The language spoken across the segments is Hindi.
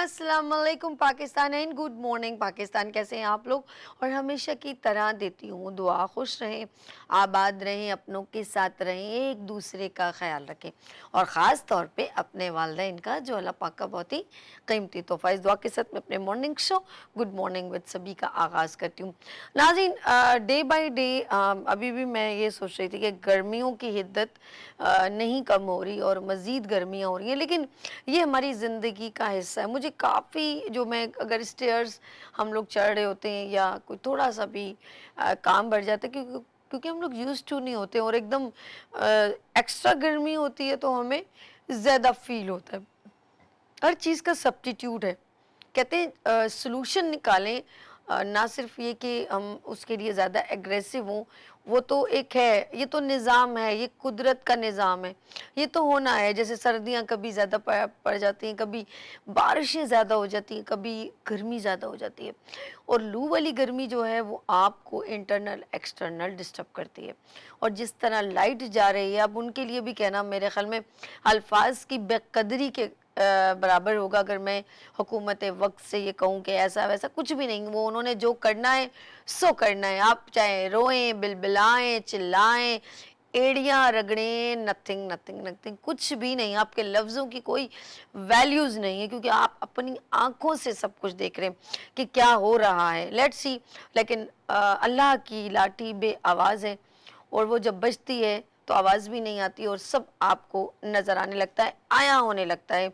अस्सलाम वालेकुम Pakistan and good morning Pakistan. कैसे हैं आप लोग? और हमेशा की तरह देती हूँ दुआ, खुश रहें, आबाद रहें, अपनों के साथ रहें, एक दूसरे का ख्याल रखें और ख़ास तौर पे अपने वालिदैन का जो अल्लाह पाक का बहुत ही कीमती तोहफ़ा। इस दुआ के साथ मैं अपने morning show good morning with सभी का आगाज़ करती हूँ। नाज़रीन, डे बाय डे अभी भी मैं ये सोच रही थी कि गर्मियों की हिद्दत नहीं कम हो रही और मज़ीद गर्मियाँ हो रही हैं, लेकिन ये हमारी ज़िंदगी का हिस्सा है। मुझे काफ़ी जो मैं अगर स्टेयर्स हम लोग चढ़ रहे होते हैं या कोई थोड़ा-सा भी काम बढ़ जाता है, क्योंकि क्योंकि हम लोग यूज़्ड टू नहीं होते और एकदम एक्स्ट्रा गर्मी होती है तो हमें ज़्यादा फ़ील होता है। हर चीज़ का सब्स्टिट्यूट है। कहते हैं सॉल्यूशन निकालें, ना सिर्फ ये कि हम उसके लिए ज़्यादा एग्रेसिव हों, वो तो एक है, ये तो निज़ाम है, ये कुदरत का निज़ाम है, ये तो होना है। जैसे सर्दियाँ कभी ज़्यादा पड़ जाती हैं, कभी बारिशें ज़्यादा हो जाती हैं, कभी गर्मी ज़्यादा हो जाती है और लू वाली गर्मी जो है वो आपको इंटरनल एक्सटर्नल डिस्टर्ब करती है। और जिस तरह लाइट जा रही है, अब उनके लिए भी कहना मेरे ख़्याल में अल्फाज की बेकदरी के बराबर होगा अगर मैं हुकूमत वक्त से ये कहूँ कि ऐसा वैसा कुछ भी नहीं, वो उन्होंने जो करना है सो करना है। आप चाहे रोएं, बिलबिलाएं, चिल्लाएं, एड़ियाँ रगड़ें, नथिंग नथिंग नथिंग, कुछ भी नहीं। आपके लफ्ज़ों की कोई वैल्यूज़ नहीं है, क्योंकि आप अपनी आंखों से सब कुछ देख रहे हैं कि क्या हो रहा है। Let's see. लेकिन अल्लाह की लाठी बे आवाज़ है और वो जब बजती है तो आवाज़ भी नहीं आती और सब आपको नज़र आने लगता है, आया होने लगता है।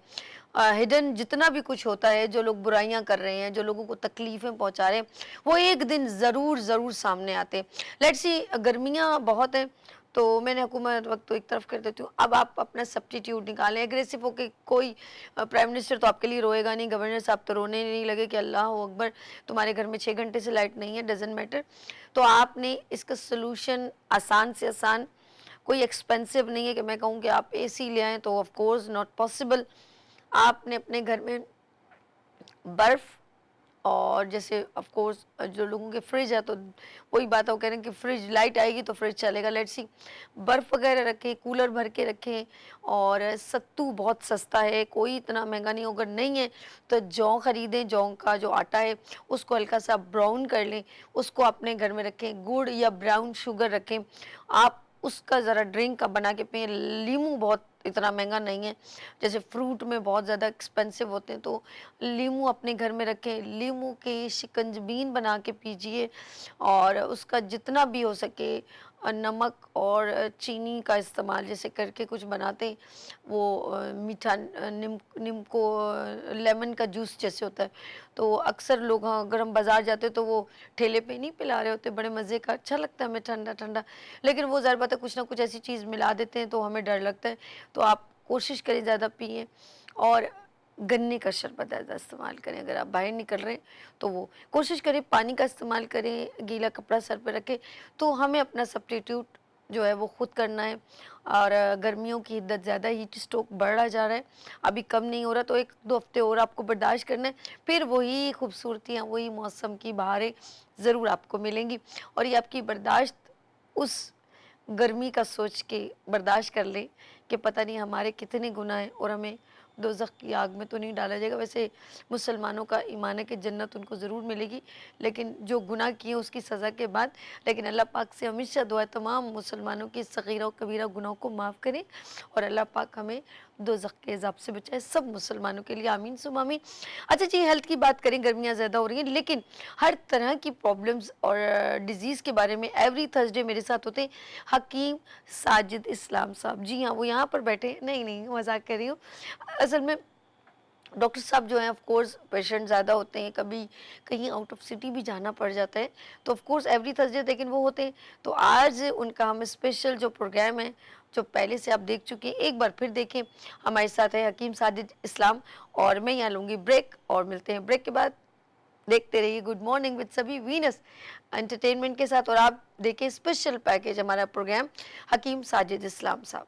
हिडन जितना भी कुछ होता है, जो लोग बुराइयां कर रहे हैं, जो लोगों को तकलीफ़ें पहुंचा रहे हैं, वो एक दिन ज़रूर ज़रूर सामने आते हैं। लेट्स सी, गर्मियां बहुत हैं तो मैंने हुकूमत वक्त तो एक तरफ कर देती हूँ। अब आप अपना सब्स्टिट्यूट निकालें। एग्रेसिव होके कोई प्राइम मिनिस्टर तो आपके लिए रोएगा नहीं, गवर्नर साहब तो रोने नहीं लगे कि अल्लाह अकबर तुम्हारे घर में 6 घंटे से लाइट नहीं है, डजेंट मैटर। तो आपने इसका सोल्यूशन आसान से आसान, कोई एक्सपेंसिव नहीं है कि मैं कहूँ कि आप एसी ले आएँ, तो ऑफ कोर्स नॉट पॉसिबल। आपने अपने घर में बर्फ़ और जैसे ऑफ कोर्स जो लोगों के फ्रिज है, तो वही बात है, वो कह रहे हैं कि फ्रिज लाइट आएगी तो फ्रिज चलेगा। लेट्स सी, बर्फ़ वगैरह रखें, कूलर भर के रखें। और सत्तू बहुत सस्ता है, कोई इतना महंगा नहीं। अगर नहीं है तो जौ ख़रीदें, जौ का जो आटा है उसको हल्का सा ब्राउन कर लें, उसको अपने घर में रखें। गुड़ या ब्राउन शुगर रखें, आप उसका ज़रा ड्रिंक का बना के पिएं। लीमू बहुत इतना महंगा नहीं है, जैसे फ्रूट में बहुत ज़्यादा एक्सपेंसिव होते हैं, तो लीमू अपने घर में रखें। लीमू की शिकंजबीन बना के पीजिए और उसका जितना भी हो सके नमक और चीनी का इस्तेमाल जैसे करके कुछ बनाते हैं, वो मीठा नीम नीम को लेमन का जूस जैसे होता है। तो अक्सर लोग, हाँ, अगर हम बाज़ार जाते तो वो ठेले पे नहीं पिला रहे होते, बड़े मज़े का, अच्छा लगता है हमें ठंडा ठंडा, लेकिन वो ज़ाहिर बात है कुछ ना कुछ ऐसी चीज़ मिला देते हैं तो हमें डर लगता है। तो आप कोशिश करें ज़्यादा पिएँ और गन्ने का शरबत ज़्यादा इस्तेमाल करें। अगर आप बाहर निकल रहे हैं तो वो कोशिश करें पानी का इस्तेमाल करें, गीला कपड़ा सर पे रखें। तो हमें अपना सब्स्टिट्यूट जो है वो खुद करना है। और गर्मियों की हिद्दत ज़्यादा, हीट स्ट्रोक बढ़ा जा रहा है, अभी कम नहीं हो रहा, तो 1-2 हफ्ते और आपको बर्दाश्त करना है, फिर वही खूबसूरतियाँ, वही मौसम की बहारें ज़रूर आपको मिलेंगी। और ये आपकी बर्दाश्त उस गर्मी का सोच के बर्दाश्त कर लें कि पता नहीं हमारे कितने गुनाह हैं और हमें दोज़ख की आग में तो नहीं डाला जाएगा। वैसे मुसलमानों का ईमान है कि जन्नत उनको ज़रूर मिलेगी, लेकिन जो गुनाह किए उसकी सज़ा के बाद। लेकिन अल्लाह पाक से हमेशा दुआ है तमाम मुसलमानों की सगीरा और कबीरा गुनाहों को माफ़ करें और अल्लाह पाक हमें दोज़ख के अज़ाब से बचाए, सब मुसलमानों के लिए आमीन सुम्मा आमीन। अच्छा जी, हेल्थ की बात करें, गर्मियाँ ज़्यादा हो रही हैं, लेकिन हर तरह की प्रॉब्लम्स और डिज़ीज़ के बारे में एवरी थर्सडे मेरे साथ होते हैं हकीम साजिद इस्लाम साहब। जी हाँ, वो यहाँ पर बैठे, नहीं नहीं मजाक कर रही हूँ। असल में डॉक्टर साहब जो हैं, ऑफ कोर्स पेशेंट ज़्यादा होते हैं, कभी कहीं आउट ऑफ सिटी भी जाना पड़ जाता है, तो ऑफ कोर्स एवरी थर्सडे लेकिन वो होते हैं। तो आज उनका हम स्पेशल जो प्रोग्राम है, जो पहले से आप देख चुके हैं, एक बार फिर देखें। हमारे साथ है हकीम साजिद इस्लाम और मैं यहाँ लूँगी ब्रेक और मिलते हैं ब्रेक के बाद। देखते रहिए गुड मॉर्निंग विद सभी वीनस एंटरटेनमेंट के साथ और आप देखें स्पेशल पैकेज हमारा प्रोग्राम हकीम साजिद इस्लाम साहब।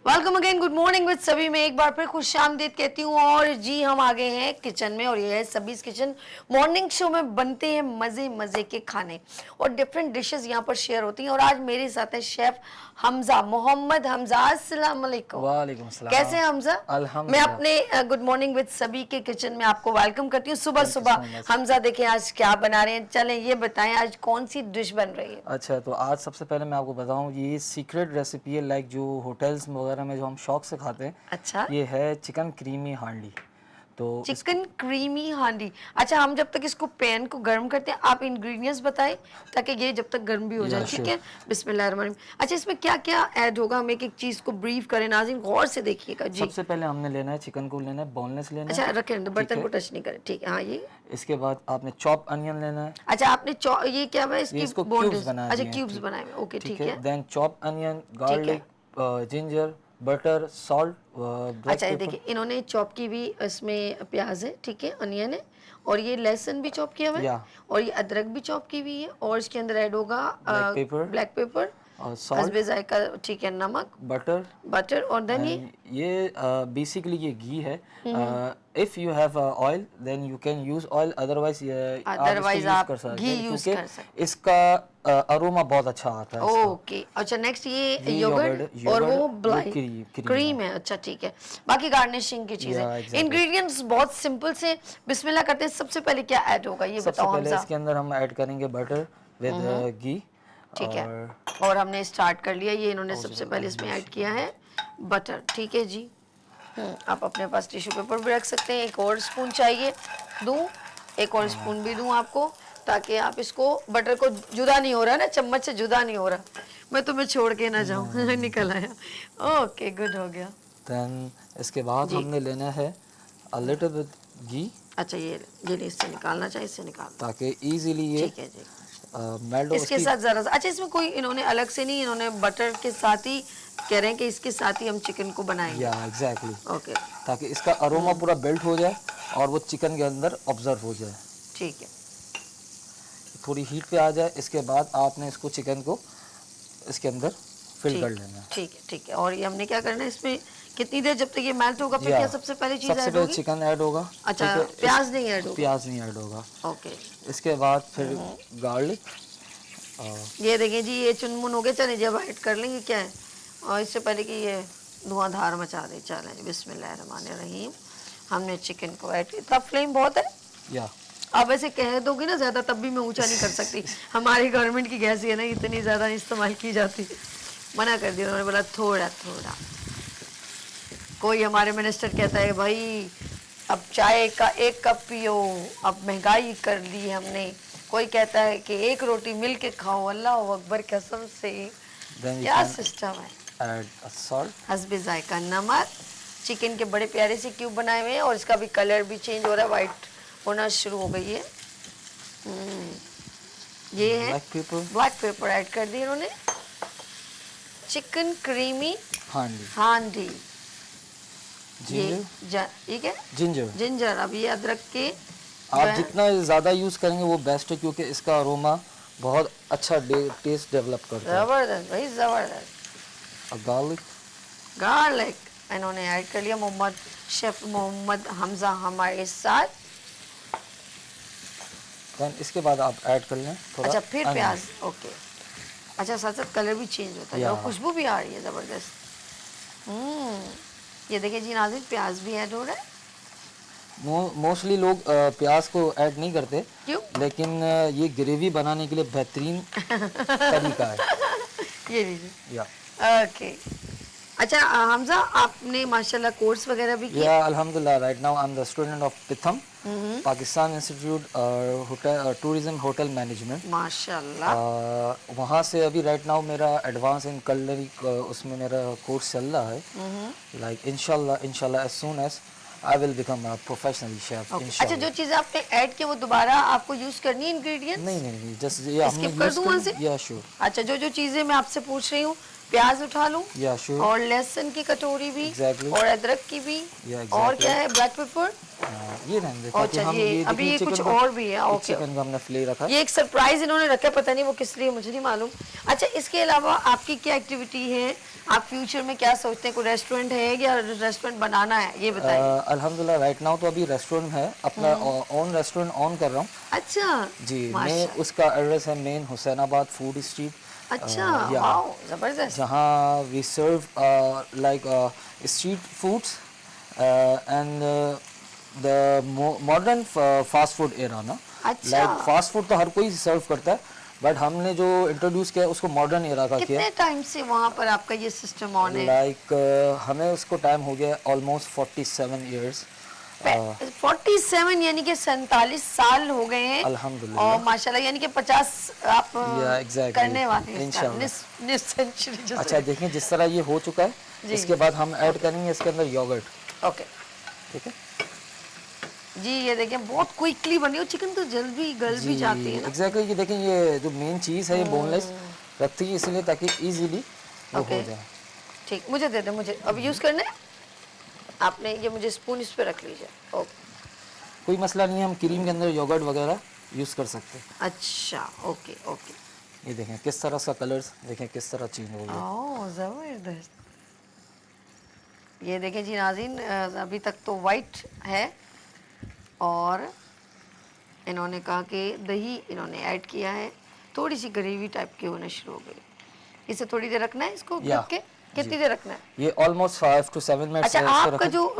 Welcome again, good morning with सभी में एक बार फिर खुश आमदीद कहती हूँ। और जी हम आ गए हैं किचन में और ये है सबीज किचन। मॉर्निंग शो में बनते हैं मज़े मज़े के खाने और डिफरेंट डिशेस यहाँ पर शेयर होती हैं। और आज मेरे साथ है शेफ हमजा, मोहम्मद हमजा। अस्सलाम वालेकुम। वालेकुम सलाम। कैसे हैं हमजा? मैं अल्हम्दुलिल्लाह। अपने गुड मॉर्निंग विद सभी के किचन में आपको वेलकम करती हूँ। सुबह Thank you सुबह so much। हमजा देखें आज क्या बना रहे हैं। चलें ये बताएं आज कौन सी डिश बन रही है। अच्छा, तो आज सबसे पहले मैं आपको बताऊं, ये सीक्रेट रेसिपी है, लाइक जो होटल्स वगैरह में जो हम शौक से खाते हैं। अच्छा, ये है चिकन क्रीमी हांडी। तो चिकन क्रीमी हांडी। अच्छा, हम जब तक इसको पैन को गर्म करते हैं आप इंग्रेडिएंट्स बताएं ताकि ये जब तक गर्म भी हो जाए। ठीक है, बिस्मिल्लाहिर्रहमानिर्रहीम। अच्छा, इसमें क्या क्या ऐड होगा, हम एक एक चीज को ब्रीफ करें। नाज़रीन गौर से देखिएगा जी। सबसे पहले हमने लेना है चिकन को, लेना है बोनलेस लेना अच्छा है। रखें, तो बर्तन को टच नहीं करें। ठीक है, हाँ ये। इसके बाद आपने चॉप अनियन लेना है। अच्छा, आपने ये क्या है इसकी इसको बोन्स? क्यूब्स बना अच्छा दिए हैं। क्यूब्स बनाए हुए। ओके ठीक है। Then chop onion, garlic, ginger, butter, salt, black अच्छा, ये पेपर। देखिए इन्होंने चॉप की भी इसमें प्याज है, ठीक है, अनियन है और ये लहसुन भी चॉप किया हुआ है या। और ये अदरक भी चॉप की हुई है और इसके अंदर ऐड होगा ब्लैक पेपर, सॉल्ट, हस्बे जायका, ठीक है, नमक, बटर। बटर और देन ये बेसिकली ये घी है। If you have oil then you can use oil, otherwise आप कर सकते घी हैं यूज क्योंकि कर सकते इसका अरोमा बहुत अच्छा आता है हैं। इसका। ओके, अच्छा नेक्स्ट ये ये योगर्ट और वो ब्लाइट क्रीम क्रीम है। अच्छा ठीक है, बाकी गार्निशिंग की चीजें। exactly। इंग्रेडिएंट्स बहुत सिंपल से। बिस्मिल्लाह करते हैं। सबसे पहले क्या ऐड होगा ये सबसे बताओ पहले हमजा। इसके अंदर हम ऐड करेंगे बटर विद घी। ठीक है, और हमने स्टार्ट कर लिया। ये इन्होंने सबसे पहले इसमें ऐड किया है बटर। ठीक है जी। आप अपने पास टिश्यू पेपर भी रख सकते हैं। एक और स्पून चाहिए, दूं? एक और स्पून भी दूं आपको ताकि आप इसको, बटर को जुदा नहीं हो रहा ना, चम्मच से जुदा नहीं हो रहा, मैं तुम्हें छोड़ के ना जाऊं। निकल आया। ओके, गुड हो गया। देन इसके बाद हमने लेना है अ लिटिल बिट घी। अच्छा, ये नहीं, इससे निकालना चाहिए, इससे निकाल। ताकि इजीली ये ठीक है जी। मेल्ट हो। इसके साथ जरा सा, अच्छा इसमें कोई इन्होंने अलग से नहीं, इन्होंने बटर के साथ ही कह रहे हैं कि इसके साथ ही हम चिकन को बनाएंगे। या एग्जैक्टली। ओके, ताकि इसका अरोमा पूरा बिल्ट हो जाए और वो चिकन के अंदर ऑब्जर्व हो जाए। ठीक है, थोड़ी हीट पे आ जाए, इसके बाद आपने इसको चिकन को इसके अंदर फिल कर लेना है। ठीक है, ठीक है। और ये हमने क्या करना है इसमें कितनी देर, जब तक ये मेल्ट होगा फिर क्या सबसे पहले चीज सबसे ऐड पहले होगी? चिकन ऐड होगा। अच्छा, प्याज नहीं ऐड होगा? प्याज नहीं ऐड होगा। ओके। इसके बाद फिर गार्लिक। ये देखिए जी, ये चुनमुन हो गए। चले जब ऐड कर लेंगे क्या है, और इससे पहले कि ये धुआंधार मचा दे। चलें, बिस्मिल्लाहिर्रहमानिर्रहीम। हमने चिकन को ऐड किया। इतना फ्लेम बहुत है या आप वैसे कह दोगे ना ज्यादा, तब भी मैं ऊंचा नहीं कर सकती। हमारी गवर्नमेंट की गैस ये ना इतनी ज्यादा इस्तेमाल की जाती। मना कर दिया उन्होंने, बोला थोड़ा थोड़ा। कोई हमारे मिनिस्टर कहता है भाई अब चाय का 1 कप पियो, अब महंगाई कर ली हमने। कोई कहता है कि 1 रोटी मिल के खाओ। अल्लाह अकबर, कसम से क्या सिस्टम है। ऐड सॉल्ट, हस्बे जायका नमक। चिकन के बड़े प्यारे से क्यूब बनाए हुए हैं और इसका भी कलर भी चेंज हो रहा है, वाइट होना शुरू हो गई है। ये है ब्लैक पेपर ऐड कर दिया इन्होंने। चिकन क्रीमी हांडी। ये ठीक है, जिंजर। अब ये अदरक के आप जितना ज़्यादा यूज़ करेंगे वो बेस्ट है क्योंकि इसका अरोमा बहुत अच्छा टेस्ट डेवलप करता है। जबरदस्त भाई, जबरदस्त। गार्लिक इन्होंने ऐड कर लिया। शेफ मोहम्मद हमजा हमारे साथ। इसके बाद आप ऐड कर लें थोड़ा। अच्छा, फिर प्याज। ओके, अच्छा, साथ साथ कलर भी चेंज होता है और खुशबू भी आ रही है जबरदस्त। ये देखिए जी नाज़रीन, प्याज भी ऐड हो रहा है। मोस्टली लोग प्याज को ऐड नहीं करते। क्यों? लेकिन ये ग्रेवी बनाने के लिए बेहतरीन तरीका है। ये लीजिए। या ओके। अच्छा हमजा, आपने माशाल्लाह कोर्स वगैरह भी किया? या अल्हम्दुलिल्लाह, right now I am the student of PITHM, Pakistan institute tourism hotel management. माशाल्लाह। वहाँ से अभी राइट नाउ मेरा एडवांस इन culinary उसमें मेरा कोर्स चल रहा है। लाइक इंशाल्लाह as soon as I will become a professional chef. अच्छा, जो चीज़ आपने ऐड की वो दोबारा आपको यूज करनी है इंग्रेडिएंट्स? नहीं, जस्ट ये हमने स्किप कर दूं वहाँ से? या श्योर। अच्छा, जो चीज़ें मैं आपसे पूछ रही हूँ प्याज उठा लूं या श्योर, और लहसुन की कटोरी भी एग्जैक्टली, और अदरक की भी या और क्या एग्जैक्टली। है ब्लैक पेपर। ये रहने दे, और ताकि हम चलिए ये अभी देखिए ये कुछ चिकन को, और भी है। ओके, चिकन को हमने फिले रखा है। ये एक सरप्राइज इन्होंने रखा है, पता नहीं वो किस लिए, मुझे नहीं मालूम। अच्छा, इसके अलावा आपकी क्या एक्टिविटी है? आप फ्यूचर में क्या सोचते हैं? कोई रेस्टोरेंट है या रेस्टोरेंट बनाना है, ये बताइए। अल्हम्दुलिल्लाह राइट नाउ तो अभी रेस्टोरेंट है, अपना ओन रेस्टोरेंट ऑन कर रहा हूँ अच्छा, जी। मैं माशा, उसका एड्रेस है मेन हुसैनाबाद फूड स्ट्रीट, अच्छा, या वाओ, जबरदस्त। जहाँ we serve like street foods and the modern fast food era ना। अच्छा, लाइक फास्ट फूड तो हर कोई सर्व करता है, बट हमने जो इंट्रोड्यूस किया है उसको मॉडर्न एरा का किया कितने टाइम से वहाँ पर आपका ये सिस्टम ऑन है। है? लाइक हमें उसको टाइम हो गया ऑलमोस्ट 47 ईयर्स। 47 यानी कि 47 साल हो गए हैं। अल्हम्दुलिल्लाह। और माशाल्लाह यानी कि 50 आप या एग्जैक्टली, करने वाले हैं इंशाल्लाह। सेंचुरी जो अच्छा देखें जिस तरह ये हो चुका है, जी। इसके बाद हम ऐड करेंगे इसके अंदर योगर्ट। ओके ठीक है जी, ये देखें बहुत क्विकली बनी, और चिकन तो जल्दी गल भी जाती है ना। एग्जैक्टली। ये देखें ये जो मेन चीज़ है ये बोनलेस रखती है इसलिए ताकि इजीली वो ओके, हो जाए। ठीक, मुझे दे दे, मुझे अब यूज़ करना है। आपने ये मुझे स्पून इस पे रख लीजिए। ओके, कोई मसला नहीं है, हम क्रीम के अंदर योगर्ट वगैरह यूज़ कर सकते हैं। अच्छा, ओके ओके। ये देखें किस तरह इसका कलर्स देखें किस तरह चेंज हो गया। ओह ज़बरदस्त। ये देखें जी नाज़रीन, अभी तक तो वाइट है और इन्होंने कहा कि दही इन्होंने ऐड किया है, थोड़ी सी ग्रेवी टाइप की होना शुरू हो गई। इसे थोड़ी देर रखना है इसको या, ढक के, कितनी देर रखना है? ये ऑलमोस्ट 5 to 7 मिनट्स अच्छा, इसको आपका रखें। जो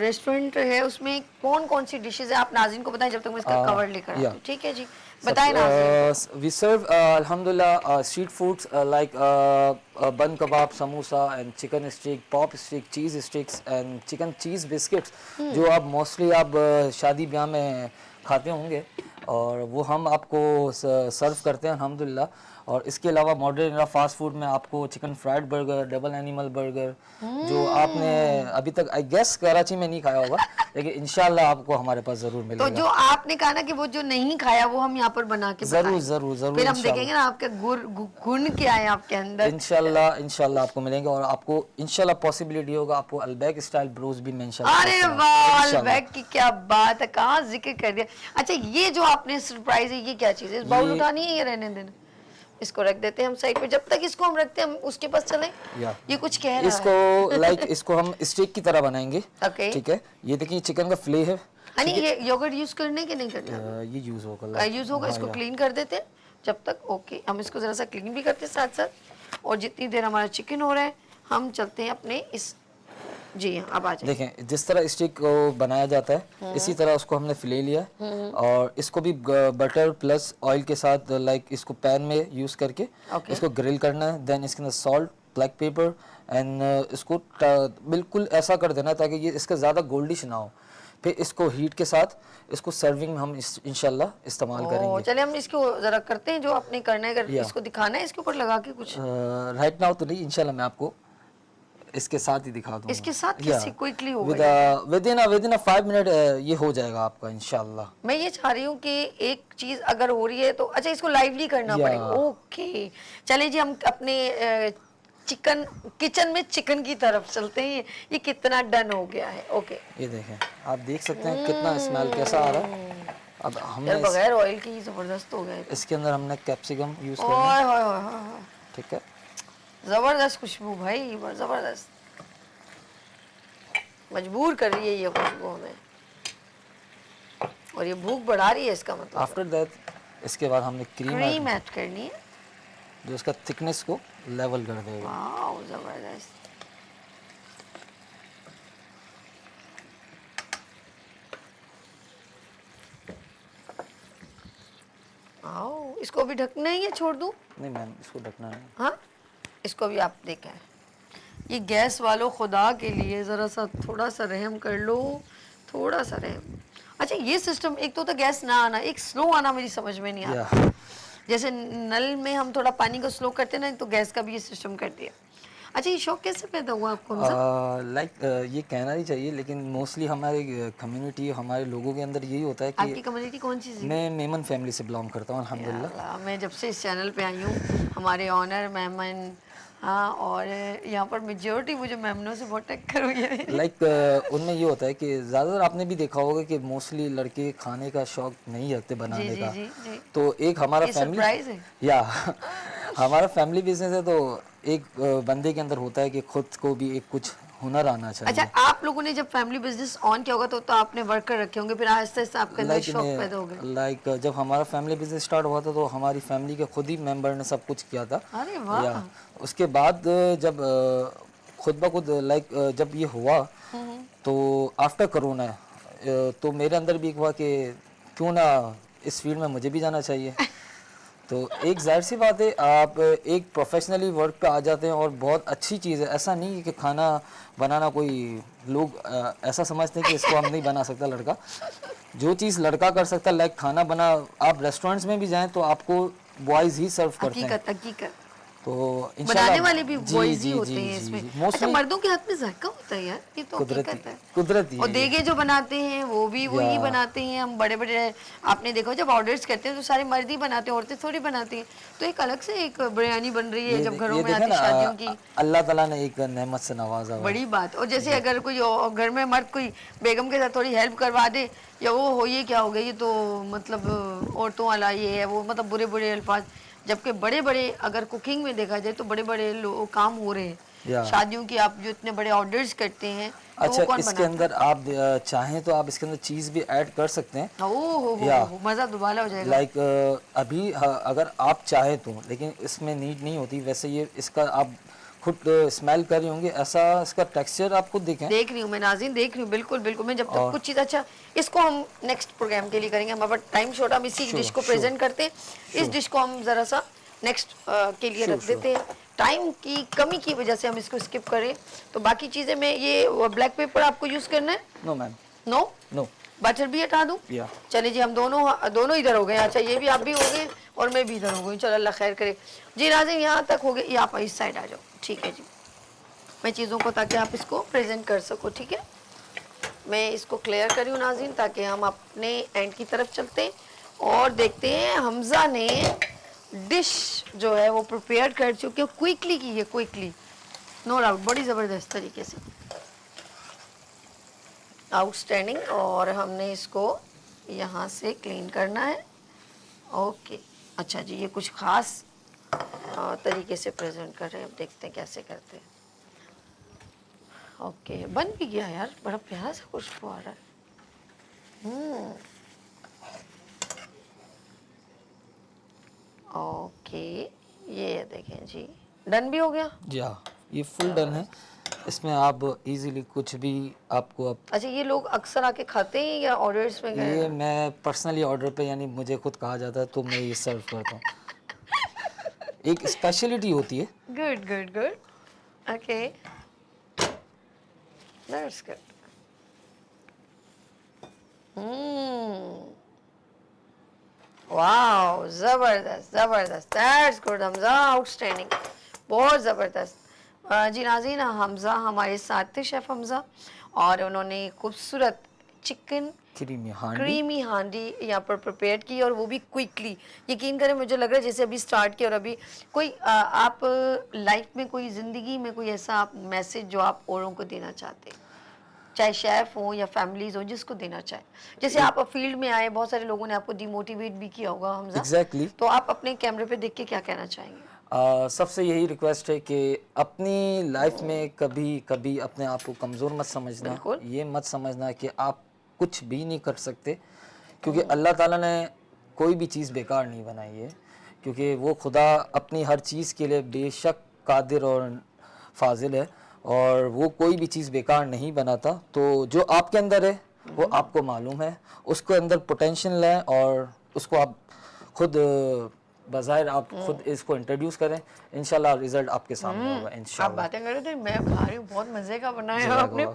रेस्टोरेंट है उसमें कौन कौन सी डिशेज है? आप नाज़रीन को बताएं जब तक मैं इसका कवर लेकर आती या। हूँ। ठीक है जी, बताएं नाज़रीन को। We serve alhamdulillah street foods like bun kebab, samosa and chicken stick, pop stick, cheese sticks and chicken cheese biscuits जो आप मोस्टली आप शादी ब्याह में खाते होंगे, और वो हम आपको सर्व करते हैं अल्हम्दुलिल्लाह। और इसके अलावा मॉडर्न फास्ट फूड में आपको chicken fried burger, double animal burger जो आपने अभी तक आई गेस कराची में नहीं खाया होगा, लेकिन इंशाल्लाह आपको हमारे पास ज़रूर तो मिलेगा। जो आपने कहा ना कि वो जो नहीं खाया वो हम यहाँ पर बना के ज़रूर बताएंगे। ज़रूर ज़रूर फिर हम इंशाल्लाह। देखेंगे ना आपके गुण क्या है आपके अंदर। इंशाल्लाह इंशाल्लाह आपको मिलेंगे, और आपको इंशाल्लाह पॉसिबिलिटी होगा आपको अल्बैक स्टाइल ब्रोस भी मैं इंशाल्लाह अरे टेस्ट वाह, कराऊंगा, इंशाल्लाह। अल्बैक की क्या बात है, कहाँ जिक्र कर दिया। अच्छा, ये जो आपने सरप्राइज है ये क्या चीज़ है? इस बाउल ये- उठानी है या रहने देना? इसको रख देते हैं हम साइड पे, जब तक इसको हम रखते हैं हम उसके पास चलें। या ये कुछ कह रहा इसको है। लाइक इसको हम स्टेक की तरह बनाएंगे। ओके, ठीक है, ये देखिए चिकन का फिले है। यानी ये योगर्ट यूज करने के नहीं करना? ये यूज होगा यूज होगा, इसको क्लीन कर देते हैं जब तक। ओके, हम इसको जरा सा क्लीन भी करते हैं साथ साथ। और जितनी देर हमारा चिकन हो रहा है हम चलते हैं अपने इस, जी हाँ, अब आ जाए। देखें जिस तरह स्टिक को बनाया जाता है इसी तरह उसको हमने फिले लिया है, और इसको भी बटर प्लस ऑयल के साथ लाइक इसको पैन में यूज करके Okay. इसको ग्रिल करना है। देन इसके अंदर सॉल्ट, ब्लैक पेपर एंड इसको बिल्कुल ऐसा कर देना है ताकि ये इसका ज़्यादा गोल्डिश ना हो। फिर इसको हीट के साथ इसको सर्विंग में हम इंशाल्लाह इस्तेमाल करेंगे। चलिए हम इसको जरा करते हैं जो आपने करना है, अगर या। इसको दिखाना है इसके ऊपर लगा के कुछ। राइट नाउ तो नहीं, इंशाल्लाह मैं आपको इसके साथ ही दिखा दूंगा। इसके साथ कैसे क्विकली होगा? विदिन 5 मिनट ये हो जाएगा आपका इंशाल्लाह। मैं ये चाह रही हूँ कि एक चीज अगर हो रही है तो अच्छा इसको लाइवली करना या। पड़ेगा। ओके, चलिए जी हम अपने चिकन किचन में चिकन की तरफ चलते हैं। ये कितना डन हो गया है। ओके, ये देखें, आप देख सकते हैं कितना स्मेल कैसा आ रहा है। अब हमने यार बगैर ऑयल के ही जबरदस्त हो गया है। इसके अंदर हमने कैप्सिकम यूज करना है। ओए होए होए होए, ठीक है, जबरदस्त खुशबू भाई, जबरदस्त, मजबूर कर रही है ये खुशबू हमें, और ये भूख बढ़ा रही है इसका मतलब। आफ्टर दैट इसके बाद हमने क्रीम ऐड करनी है जो इसका थिकनेस को लेवल कर देगा। वाओ, जबरदस्त। आओ, इसको भी ढकना है या छोड़ दूं? नहीं मैम, इसको ढकना है। हाँ, इसको भी आप देखें। ये गैस वालों, खुदा के लिए ज़रा सा थोड़ा सा रहम कर लो, थोड़ा सा रहम। अच्छा, ये सिस्टम एक तो गैस ना आना, एक स्लो आना मेरी समझ में नहीं आता। या जैसे नल में हम थोड़ा पानी को स्लो करते ना, तो गैस का भी ये सिस्टम कर दिया। अच्छा, ये शौक कैसे पैदा हुआ आपको हमजा? लाइक ये कहना ही चाहिए, लेकिन मोस्टली हमारे कम्युनिटी हमारे लोगों के अंदर यही होता है आपकी कि कम्युनिटी कौन सी? मैं मेमन फैमिली से बिलोंग करता हूँ अल्हम्दुलिल्लाह। अल्लाह, मैं जब से इस चैनल पे आई हूँ हमारे ऑनर मेमन हाँ, और यहाँ पर मेजोरिटी मुझे मेमनों से बहुत टक्कर हुई है। लाइक उनमें ये होता है कि ज़्यादातर आपने भी देखा होगा कि मोस्टली लड़के खाने का शौक नहीं रखते जी बनाने जी का। जी जी। तो एक हमारा ये फैमिली सरप्राइज है। या हमारा फैमिली बिजनेस है, तो एक बंदे के अंदर होता है कि खुद को भी एक कुछ हुनर आना अच्छा, चाहिए। आप लोगों ने जब फैमिली बिजनेस ऑन किया होगा तो आपने वर्कर रखे होंगे, फिर आहिस्ता आहिस्ता आपके अंदर लाइक शौक पैदा हो गए। लाइक जब हमारा फैमिली बिजनेस स्टार्ट हुआ था तो हमारी फैमिली के खुद ही मेंबर ने सब कुछ किया था। अरे या वाह। उसके बाद जब खुद ब खुद लाइक जब ये हुआ हम्म। तो आफ्टर कोरोना तो मेरे अंदर भी एक हुआ कि क्यों ना इस फील्ड में मुझे भी जाना चाहिए। तो एक जाहिर सी बात है, आप एक प्रोफेशनली वर्क पे आ जाते हैं और बहुत अच्छी चीज़ है। ऐसा नहीं है कि खाना बनाना कोई लोग ऐसा समझते हैं कि इसको हम नहीं बना सकता लड़का। जो चीज़ लड़का कर सकता है, लाइक खाना बना, आप रेस्टोरेंट्स में भी जाएं तो आपको बॉयज़ ही सर्व करते हैं। हकीकत हकीकत। तो बनाने इंशाल्लाह वाले भी जी बॉयज ही जी होते जी हैं जी इसमें। जी अच्छा, मोस्टली मर्दों के हाथ में जायका होता है यार, ये तो कुदरती हकीकत है। कुदरती और है ये। देगे जो बनाते हैं वो भी या वही बनाते हैं। हम बड़े बड़े, आपने देखो जब ऑर्डर्स करते हैं तो सारे मर्द ही बनाते हैं, औरतें थोड़ी बनाती हैं। तो एक अलग से एक बिरयानी बन रही है जब घरों ये में देखें आती ना, शादियों की। अल्लाह ताला ने एक नेमत से नवाजा हुआ है। बड़ी बात। और जैसे जी अगर कोई घर में मर्द कोई बेगम के साथ थोड़ी हेल्प करवा दे, या वो हो, ये क्या हो गया, ये तो मतलब औरतों वाला ये है वो, मतलब बुरे बुरे अल्फाज। जबकि बड़े बड़े अगर कुकिंग में देखा जाए तो बड़े बड़े काम हो रहे हैं या शादियों की। आप जो इतने बड़े ऑर्डर्स करते हैं तो वो अच्छा, कौन इसके बनाता है? अंदर आप चाहें तो आप इसके अंदर चीज़ भी ऐड कर सकते हैं। ओह या हो, मज़ा दुबाला हो जाएगा। लाइक अभी अगर आप चाहें तो, लेकिन इसमें नीड नहीं होती वैसे। ये इसका आप खुद स्मेल कर रही होंगी, ऐसा इसका टेक्सचर आप खुद देखें। देख रही हूँ मैं नाज़रीन, देख रही हूँ, बिल्कुल बिल्कुल। मैं जब तक और कुछ चीज़, अच्छा इसको हम नेक्स्ट प्रोग्राम के लिए करेंगे, हमारे पास टाइम छोटा, हम इसी डिश श्योर को श्योर प्रेजेंट करते हैं। इस श्योर डिश को हम ज़रा सा नेक्स्ट के लिए श्योर रख श्योर देते हैं। टाइम की कमी की वजह से हम इसको स्किप करें। तो बाकी चीज़ें में ये ब्लैक पेपर आपको यूज़ करना है? No ma'am no. No. Butter भी हटा दूँ? या चलिए जी, हम दोनों दोनों इधर हो गए। अच्छा, ये भी आप भी हो गए और मैं भी इधर हो गई। चलो अल्लाह खैर करे जी। नाज़रीन यहाँ तक हो गए, ये आप इस साइड आ जाओ। ठीक है जी, मैं चीज़ों को, ताकि आप इसको प्रेजेंट कर सको। ठीक है, मैं इसको क्लियर करी हूँ नाज़रीन, ताकि हम अपने एंड की तरफ चलते हैं और देखते हैं हमज़ा ने डिश जो है वो प्रिपेयर कर चुके, क्विकली की है, क्विकली नो डाउट, बड़ी ज़बरदस्त तरीके से, आउटस्टैंडिंग। और हमने इसको यहाँ से क्लीन करना है। ओके, अच्छा जी, ये कुछ ख़ास तरीके से प्रेजेंट कर रहे हैं। अब देखते हैं कैसे करते हैं। ओके, बन भी गया यार, बड़ा प्यारा सा खुशबू आ रहा है। ओके, ये देखें जी, डन भी हो गया। या ये फुल डन है। इसमें आप इजीली कुछ भी आपको अब, अच्छा, ये लोग अक्सर आके खाते हैं या ऑर्डर्स में गए? ये मैं पर्सनली ऑर्डर पे, यानी मुझे खुद कहा जाता है तो मैं ये सर्व करता हूँ। एक स्पेशलिटी होती है। Good good good. Okay, that's good. Wow, जबरदस्त जबरदस्त, दैट्स गुड हमजा, आउटस्टैंडिंग, बहुत ज़बरदस्त। जी नाज़रीन, हमज़ा हमारे साथ थे, शेफ़ हमज़ा, और उन्होंने खूबसूरत चिकन क्रीमी हांडी यहाँ पर प्रिपेयर की, और वो भी क्विकली। यकीन करें, मुझे लग रहा है जैसे अभी स्टार्ट किया, और अभी कोई आप लाइफ में, कोई ज़िंदगी में कोई ऐसा आप मैसेज जो आप औरों को देना चाहते हैं, चाहे शेफ हो या फैमिलीज हो, जिसको देना चाहे। जैसे आप फील्ड में आए, बहुत सारे लोगों ने आपको डिमोटिवेट भी किया होगा हमजा। एग्जैक्टली। तो आप अपने कैमरे पे देख के क्या कहना चाहेंगे? सबसे यही रिक्वेस्ट है कि अपनी लाइफ में कभी कभी अपने आप को कमज़ोर मत समझना। बिल्कुल। ये मत समझना कि आप कुछ भी नहीं कर सकते, क्योंकि अल्लाह ताला ने कोई भी चीज़ बेकार नहीं बनाई है। क्योंकि वो खुदा अपनी हर चीज़ के लिए बेशक कादिर और फाजिल है, और वो कोई भी चीज़ बेकार नहीं बनाता। तो जो आपके अंदर है वो आपको मालूम है, उसके अंदर पोटेंशियल है, और उसको आप खुद बज़ाहिर आप खुद इसको इंट्रोड्यूस करें। इंशाल्लाह रिजल्ट आपके सामने होगा आप इंशाल्लाह। बातें कर रहे थे, मैं खा रही हूँ, बहुत मज़े का बनाया है आपने,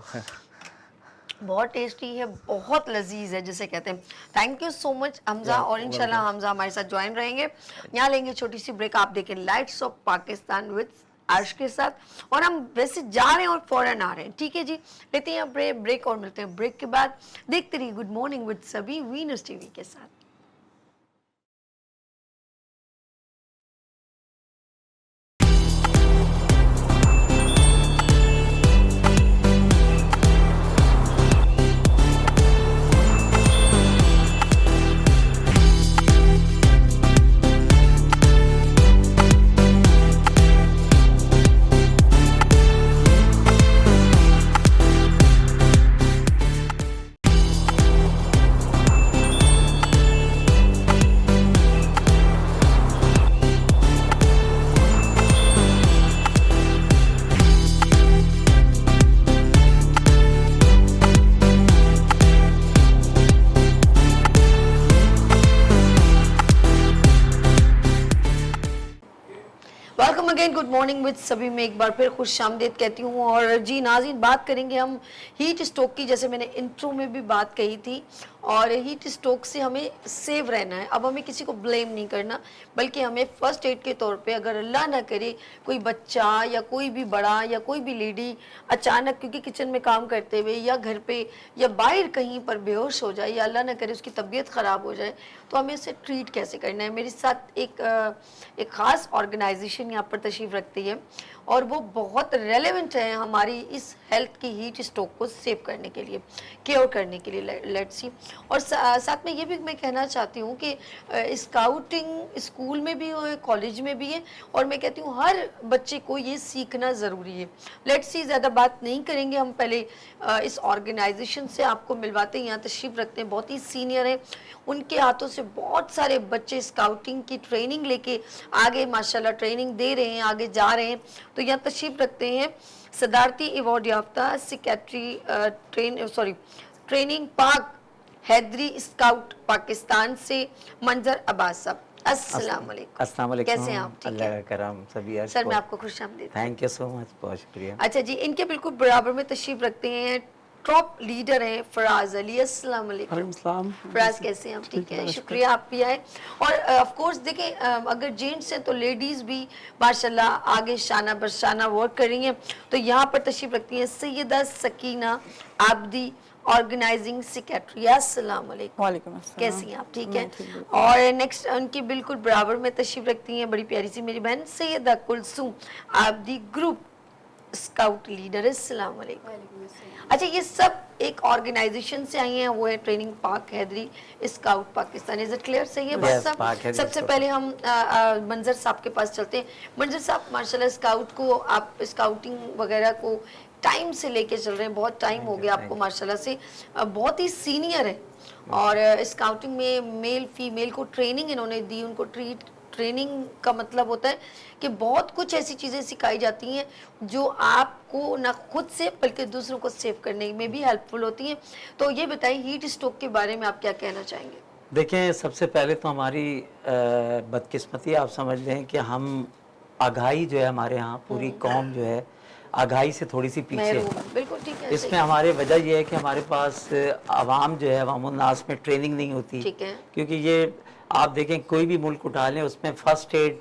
बहुत टेस्टी है, बहुत लजीज है जिसे कहते हैं। Thank you so much Hamza, और इंशाल्लाह हमजा हमारे साथ ज्वाइन रहेंगे। यहाँ लेंगे छोटी सी ब्रेक, आप देखें लाइट्स ऑफ पाकिस्तान विद अर्श के साथ, और हम वैसे जा रहे हैं और फौरन आ रहे हैं। ठीक है जी, लेते हैं ब्रेक और मिलते हैं ब्रेक के बाद। देखते रहिए गुड मॉर्निंग विद सभी वीनस टीवी के साथ। गुड मॉर्निंग विद सभी में एक बार फिर खुशामदीद कहती हूँ। और जी नाज़रीन, बात करेंगे हम हीट स्ट्रोक की, जैसे मैंने इंट्रो में भी बात कही थी। और हीट स्ट्रोक से हमें सेव रहना है। अब हमें किसी को ब्लेम नहीं करना, बल्कि हमें फर्स्ट एड के तौर पे, अगर अल्लाह ना करे कोई बच्चा या कोई भी बड़ा या कोई भी लेडी अचानक क्योंकि किचन में काम करते हुए या घर पे या बाहर कहीं पर बेहोश हो जाए या अल्लाह ना करे उसकी तबीयत ख़राब हो जाए, तो हमें इसे ट्रीट कैसे करना है। मेरे साथ एक ख़ास ऑर्गेनाइजेशन यहाँ पर तशरीफ़ रखती है और वो बहुत रेलेवेंट है हमारी इस हेल्थ की हीट स्ट्रोक को सेव करने के लिए, क्योर करने के लिए। Let's see. और साथ में ये भी मैं कहना चाहती हूँ कि स्काउटिंग स्कूल में भी है, कॉलेज में भी है, और मैं कहती हूँ हर बच्चे को ये सीखना ज़रूरी है। लेट्स सी, ज़्यादा बात नहीं करेंगे, हम पहले इस ऑर्गेनाइजेशन से आपको मिलवाते हैं। यहाँ तशरीफ़ रखते हैं, बहुत ही सीनियर है, उनके हाथों से बहुत सारे बच्चे स्काउटिंग की ट्रेनिंग लेके आगे माशाल्लाह ट्रेनिंग दे रहे हैं, आगे जा रहे हैं। तो यहाँ तशरीफ़ रखते हैं सदारती अवार्ड याफ्ता secretary training Pak Haidari scout Pakistan से मंजर अब्बास साहब। अस्सलाम वालेकुम। अस्सलाम वालेकुम। कैसे हैं आप? ठीक अल्लाह है का करम सभी। सर, मैं आपको खुशामदीद। थैंक यू सो मच, बहुत शुक्रिया। अच्छा जी, इनके बिल्कुल बराबर में तशरीफ रखते हैं टॉप लीडर हैं फराज अली। अस्सलाम वालेकुम। फराज, कैसे हैं आप? ठीक है, शुक्रिया आप भी आए। और ऑफ कोर्स देखें, अगर जेंट्स हैं तो लेडीज़ भी माशाल्लाह आगे शाना बरशाना वर्क कर रही हैं। तो यहाँ पर तशरीफ रखती हैं सैयदा सकीना आबदी, ऑर्गेनाइजिंग सेक्रेटरी। अस्सलाम वालेकुम। वालेकुम अस्सलाम। कैसी हैं आप? ठीक है। और नेक्स्ट उनकी बिल्कुल बराबर में तशरीफ रखती हैं बड़ी प्यारी सी मेरी बहन सैयदा कुलसूम आबदी, ग्रुप स्काउट लीडर। अस्सलाम वालेकुम। अच्छा, ये सब एक ऑर्गेनाइजेशन से आई हैं, वो है training Pak Haidari scout Pakistan. Is it clear? सही है बात Yes, साहब? पाक हैदरी सबसे स्काउट। पहले हम मंजर साहब के पास चलते हैं। मंजर साहब, माशाल्लाह स्काउट को, आप स्काउटिंग वगैरह को टाइम से लेके चल रहे हैं, बहुत टाइम हो गया आपको माशाल्लाह से, बहुत ही सीनियर है। और स्काउटिंग में मेल फीमेल को ट्रेनिंग इन्होंने दी, उनको ट्रेनिंग का मतलब होता है कि बहुत कुछ ऐसी चीज़ें सिखाई जाती हैं जो आपको ना खुद से बल्कि दूसरों को सेव करने में भी हेल्पफुल होती हैं। तो ये बताइए, हीट स्ट्रोक के बारे में आप क्या कहना चाहेंगे? देखें, सबसे पहले तो हमारी बदकिस्मती आप समझ लें कि हम आगाही जो है हमारे यहाँ पूरी कौम जो है आगाही से थोड़ी सी पीछे है। बिल्कुल ठीक है। इसमें हमारे वजह यह है कि हमारे पास आवाम जो है, अवामुन्नास में ट्रेनिंग नहीं होती। ठीक है। क्योंकि ये आप देखें, कोई भी मुल्क उठा लें, उसमें first aid,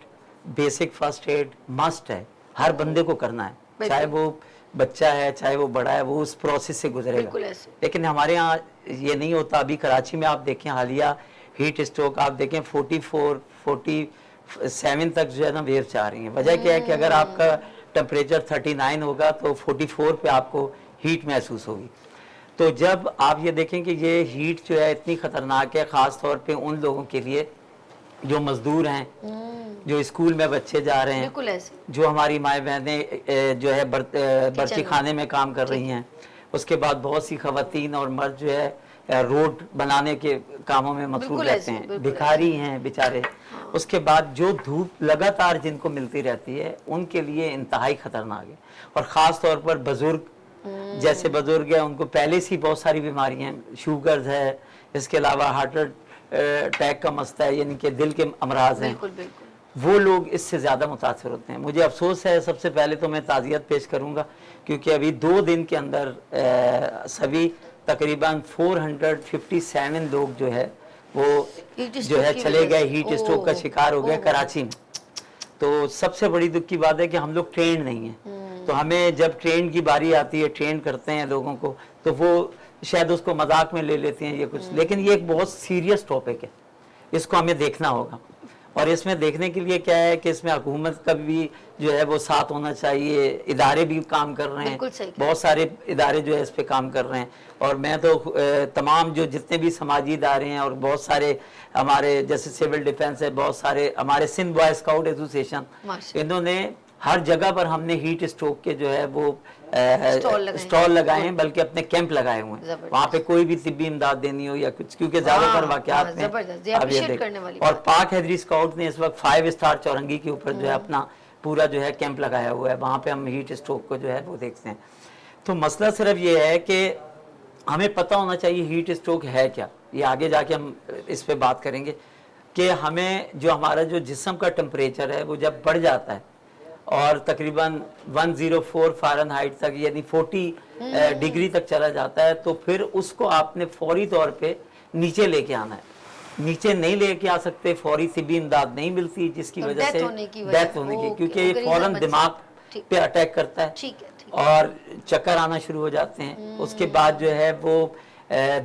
basic first aid must है, हर बंदे को करना है, चाहे वो बच्चा है चाहे वो बड़ा है, वो उस प्रोसेस से गुजरेगा। लेकिन हमारे यहाँ ये नहीं होता। अभी कराची में आप देखें, हालिया हीट स्ट्रोक आप देखें 44, 47 तक जो है ना वेव्स आ रही हैं। वजह क्या है कि अगर आपका टेम्परेचर 39 होगा तो 44 पे आपको हीट महसूस होगी। तो जब आप ये देखें कि ये हीट जो है इतनी ख़तरनाक है, ख़ास तौर पे उन लोगों के लिए जो मज़दूर हैं, जो स्कूल में बच्चे जा रहे हैं, जो हमारी माएँ बहनें जो है बर्ती खाने में काम कर रही हैं, उसके बाद बहुत सी ख़वातीन और मर्द जो है रोड बनाने के कामों में मसरूफ रहते हैं, भिखारी हैं बेचारे। उसके बाद जो धूप लगातार जिनको मिलती रहती है, उनके लिए इंतहाई ख़तरनाक है। और ख़ास तौर पर बुज़ुर्ग, जैसे बुजुर्ग है, उनको पहले से बहुत सारी बीमारियां हैं, शुगर है, इसके अलावा हार्ट अटैक का मसला है, यानी कि दिल के अमराज हैं, वो लोग इससे ज़्यादा मुतासर होते हैं। मुझे अफसोस है, सबसे पहले तो मैं ताज़ियत पेश करूंगा, क्योंकि अभी 2 दिन के अंदर सभी तकरीबन 457 लोग जो है वो जो है चले गए, हीट स्ट्रोक का शिकार हो गए कराची में। तो सबसे बड़ी दुख की बात है कि हम लोग ट्रेंड नहीं है। तो हमें जब ट्रेन की बारी आती है, ट्रेन करते हैं लोगों को, तो वो शायद उसको मजाक में ले लेते हैं ये कुछ, लेकिन ये एक बहुत सीरियस टॉपिक है, इसको हमें देखना होगा। और इसमें देखने के लिए क्या है कि इसमें हुकूमत का भी जो है वो साथ होना चाहिए, इदारे भी काम कर रहे हैं, बहुत सारे इदारे जो है इस पे काम कर रहे हैं। और मैं तो तमाम जो जितने भी समाजी इदारे हैं और बहुत सारे हमारे जैसे सिविल डिफेंस है, बहुत सारे हमारे सिंध बॉय स्काउट एसोसिएशन, इन्होंने हर जगह पर हमने हीट स्ट्रोक के जो है वो स्टॉल लगाए हैं, बल्कि अपने कैंप लगाए हुए हैं। वहाँ पे कोई भी तिब्बी इमदाद देनी हो या कुछ, क्योंकि ज्यादातर वाकयात में अब ये देखें। और पाक हैदरी स्काउट ने इस वक्त 5 स्टार चौरंगी के ऊपर जो है अपना पूरा जो है कैंप लगाया हुआ है, वहाँ पे हम हीट स्ट्रोक को जो है वो देखते हैं। तो मसला सिर्फ ये है कि हमें पता होना चाहिए हीट स्ट्रोक है क्या। ये आगे जाके हम इस पे बात करेंगे कि हमें जो हमारा जो जिस्म का टेम्परेचर है वो जब बढ़ जाता है, और तकरीबन 104 फ़ारेनहाइट तक यानी 40 डिग्री तक चला जाता है, तो फिर उसको आपने फौरी तौर पे नीचे लेके आना है। नीचे नहीं लेके आ सकते, फौरी तिब्बी इमदाद नहीं मिलती, जिसकी तो वजह से डेथ होने की वजह- डेथ होने की, ओके, क्योंकि ओके, ये रीज़न फौरन बन दिमाग सकता। ठीक पे अटैक करता है ठीक है, ठीक और चक्कर आना शुरू हो जाते हैं। उसके बाद जो है वो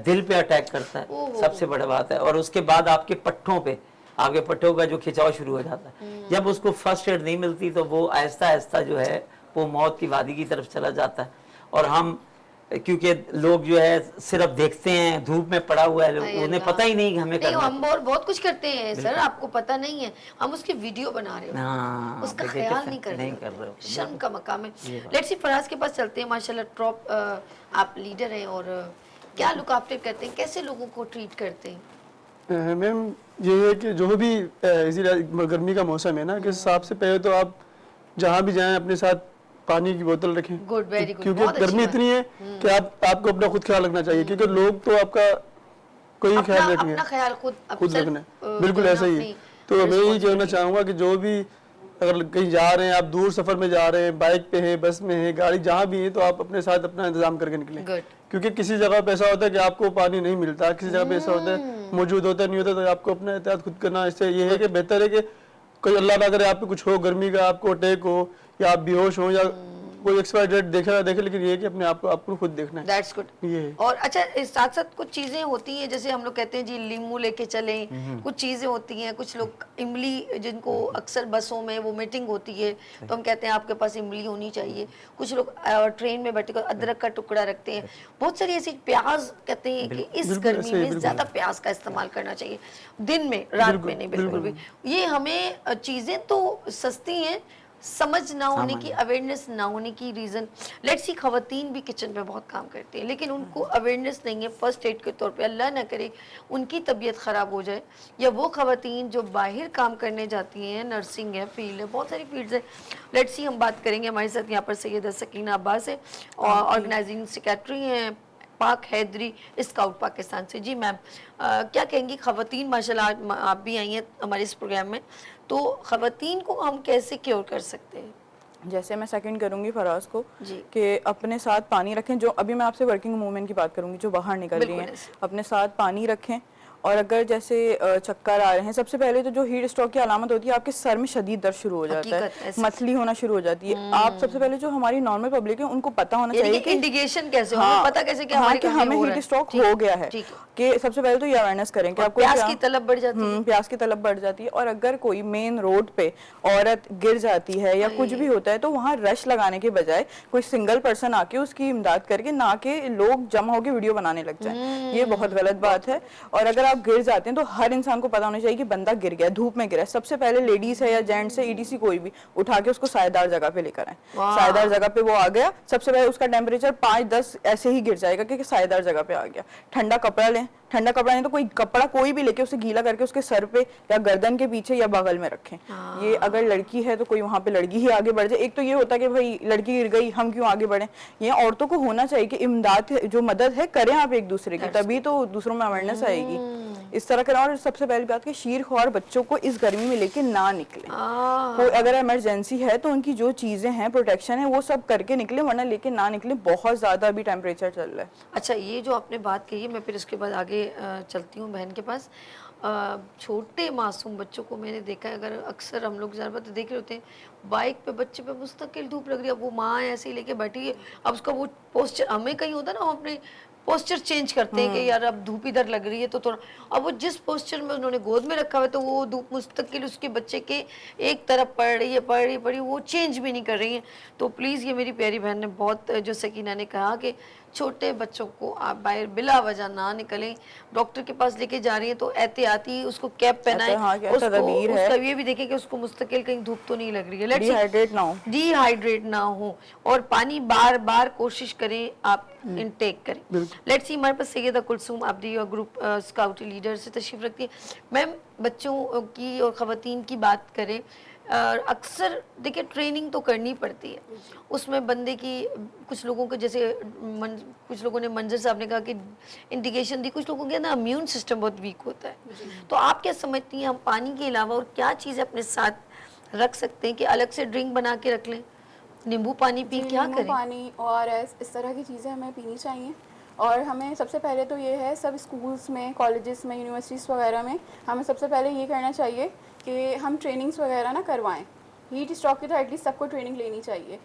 दिल पे अटैक करता है, ओहो। सबसे बड़ा बात है। और उसके बाद आपके पट्टों पे, आपके पट्टों का जो खिंचाव शुरू हो जाता है। जब उसको फर्स्ट एड नहीं मिलती तो वो आहिस्ता आहिस्ता जो है वो मौत की वादी की तरफ चला जाता है। और हम, क्योंकि लोग जो है सिर्फ देखते हैं, धूप में पड़ा हुआ है, हाय उन्हें अल्लाह। पता ही नहीं कि हमें नहीं, करना हम बहुत कुछ करते हैं सर, आपको पता नहीं है, हम उसकी वीडियो बना रहे हो, हाँ, उसका देखिए ख्याल कितना- नहीं कर नहीं रहे कर रहे हो, हो। शर्म का मकाम है। ये बात। लेट्स सी, फराज के पास चलते हैं। माशाल्लाह टॉप आप लीडर हैं और क्या लुक आफ्टर करते हैं, कैसे लोगों को ट्रीट करते हैं? मैम ये है कि जो भी इसी गर्मी का मौसम है ना, कि सबसे पहले तो आप जहाँ भी जाएं अपने साथ पानी की बोतल रखें। गुड, वेरी गुड, क्योंकि बहुत अच्छी गर्मी बात। इतनी है कि आपको अपना खुद ख्याल रखना चाहिए, क्योंकि लोग तो आपका कोई अपना ख्याल रखेंगे, अपना ख्याल खुद खुद self, रखना है। जो बिल्कुल है ना, ऐसा ही है। अपनी तो मैं यही कहना responsibility। चाहूँगा कि जो भी अगर कहीं जा रहे हैं, आप दूर सफ़र में जा रहे हैं, बाइक पे है, बस में है, गाड़ी जहाँ भी है, तो आप अपने साथ अपना इंतजाम करके निकलें। Good। क्योंकि किसी जगह पे ऐसा होता है कि आपको पानी नहीं मिलता, किसी जगह पे ऐसा होता है मौजूद होता है, नहीं होता, तो आपको अपना एहतियात खुद करना। इससे ये है कि बेहतर है कि कोई अल्लाह ना करे आप पे कुछ हो, गर्मी का आपको अटैक हो या आप बेहोश हो या कोई एक्सपायरी डेट देखे ना देखे, लेकिन ये है कि अपने आप को आपको खुद देखना है। That's good. ये है। और अच्छा, इस साथ साथ कुछ चीजें होती हैं, जैसे हम लोग कहते हैं जी लीमू लेके चलें, कुछ चीजें होती हैं, कुछ लोग इमली, जिनको अक्सर बसों में वोमिटिंग होती है, तो हम कहते हैं आपके पास इमली होनी चाहिए। कुछ लोग ट्रेन में बैठे अदरक का टुकड़ा रखते हैं। बहुत सारी ऐसी, प्याज कहते हैं कि इस बिल्कुल गर्मी ऐसे ही, में बिल्कुल। ज्यादा प्याज का इस्तेमाल करना चाहिए, दिन में, रात में नहीं, बिल्कुल भी। ये हमें चीजें तो सस्ती हैं, समझ ना होने की, अवेयरनेस ना होने की रीजन। लेट्स सी, खवातीन भी किचन में बहुत काम करती हैं, लेकिन उनको अवेयरनेस नहीं है फर्स्ट एड के तौर पे। अल्लाह ना करे उनकी तबीयत ख़राब हो जाए, या वो खवातीन जो बाहर काम करने जाती हैं, नर्सिंग है, फील्ड है, बहुत सारी फील्ड्स है। लेट्स सी, हम बात करेंगे, हमारे साथ यहाँ पर सैयदा सकीना अब्बास है और ऑर्गेनाइजिंग सेक्रेटरी हैं पाक हैदरी स्काउट पाकिस्तान से। जी मैम, क्या कहेंगी, खवातीन माशाल्लाह आज आप भी आई हैं हमारे इस प्रोग्राम में, तो खवातीन को हम कैसे क्योर कर सकते हैं? जैसे मैं सेकंड करूंगी फराज को जी। कि अपने साथ पानी रखें। जो अभी मैं आपसे वर्किंग वूमेन की बात करूंगी जो बाहर निकल रही बिल्कुल हैं, ऐसे। अपने साथ पानी रखें। और अगर जैसे चक्कर आ रहे हैं, सबसे पहले तो जो हीट स्ट्रोक की अलामत होती है, आपके सर में शदीद दर्द शुरू हो जाता हकीकत है, ऐसे। मतली होना शुरू हो जाती है। आप सबसे पहले जो हमारी नॉर्मल पब्लिक है उनको पता होना चाहिए कि इंडिकेशन कैसे हो, हमें पता कैसे कि हाँ, हमारे कि कमरे हमें हो हीट रहा है? स्ट्रोक ठीक, हो गया है, ठीक है। कि सबसे पहले तो ये अवेयरनेस करें कि और आपको प्यास क्या- की तलब बढ़ जाती है। प्यास की तलब बढ़ जाती है। और अगर कोई मेन रोड पे औरत गिर जाती है या कुछ भी होता है, तो वहाँ रश लगाने के बजाय कोई सिंगल पर्सन आके उसकी इमदाद करके, ना कि लोग जमा होकर वीडियो बनाने लग जाएं, ये बहुत गलत बात है। और अगर आप गिर जाते हैं तो हर इंसान को पता होना चाहिए कि बंदा गिर गया, धूप में गिरा है। सबसे पहले लेडीज है या जेंट्स है, ईडीसी कोई भी, उठा के उसको सायेदार जगह पे लेकर आए। सायेदार जगह पे वो आ गया, सबसे पहले उसका टेम्परेचर 5-10 ऐसे ही गिर जाएगा क्योंकि सायेदार जगह पे आ गया। ठंडा कपड़ा लें, ठंडा कपड़ा नहीं तो कोई कपड़ा कोई भी लेके उसे गीला करके उसके सर पे या गर्दन के पीछे या बगल में रखें। ये अगर लड़की है तो कोई वहां पे लड़की ही आगे बढ़ जाए। एक तो ये होता है कि भाई लड़की गिर गई, हम क्यों आगे बढ़े। ये औरतों को होना चाहिए कि इमदाद जो मदद है करें आप एक दूसरे की, तभी तो दूसरों में अवेयरनेस आएगी। इस तरह करें। और सबसे पहली बात कि शीर ख्वार बच्चों को इस गर्मी में लेके ना निकले। कोई अगर इमरजेंसी है तो उनकी जो चीजें हैं, प्रोटेक्शन है, वो सब करके निकले, वरना लेके ना निकले। बहुत ज्यादा अभी टेम्परेचर चल रहा है। अच्छा, ये जो आपने बात कही है, मैं फिर उसके बाद आगे चलती हूँ बहन के पास। छोटे मासूम बच्चों को मैंने देखा है, अगर अक्सर हम लोग ज़्यादा तो देख रहे होते हैं, बाइक पे बच्चे पे मुस्तकिल धूप लग रही है, अब वो माँ ऐसे ही लेके बैठी है, अब उसका वो पोस्चर, हमें कहीं होता है ना, हम अपने पोस्चर चेंज करते हैं कि यार अब धूप इधर लग रही है तो थोड़ा, अब वो जिस पोस्चर में उन्होंने गोद में रखा हुआ है, तो वो धूप मुस्तकिल उसके बच्चे के एक तरफ पड़ रही है, वो चेंज भी नहीं कर रही है। तो प्लीज़, ये मेरी प्यारी बहन ने बहुत, जो सकीना ने कहा कि छोटे बच्चों को आप बाहर बिला वजह ना निकलें, डॉक्टर के पास लेके जा रही हैं तो एहतियाती उसको कैप पहनाएं, हाँ, क्या उसको तदबीर है। उसका ये भी देखें कि उसको मुस्तकिल कहीं धूप तो नहीं लग रही है, डिहाइड्रेट ना हो। डिहाइड्रेट ना हो, और पानी बार बार कोशिश करें आप इनटेक करें। लेट्स सी, हमारे पास सैयदा कुलसूम अब्दी और ग्रुप स्काउट लीडर से तशरीफ रखती है। मैम, बच्चों की और ख़वातीन की बात करें, अक्सर देखिए ट्रेनिंग तो करनी पड़ती है, उसमें बंदे की, कुछ लोगों के जैसे कुछ लोगों ने, मंजर साहब ने कहा कि इंडिकेशन दी, कुछ लोगों के ना इम्यून सिस्टम बहुत वीक होता है। तो आप क्या समझती हैं, हम पानी के अलावा और क्या चीज़ें अपने साथ रख सकते हैं कि अलग से ड्रिंक बना के रख लें, नींबू पानी पी, क्या नींबू करें? पानी और इस तरह की चीज़ें हमें पीनी चाहिए। और हमें सबसे पहले तो ये है, सब स्कूल्स में, कॉलेजेस में, यूनिवर्सिटीज़ वगैरह में हमें सबसे पहले ये करना चाहिए कि हम ट्रेनिंग्स वगैरह ना करवाएं। हीट स्ट्रोक की तो एटलीस्ट सबको ट्रेनिंग लेनी चाहिए,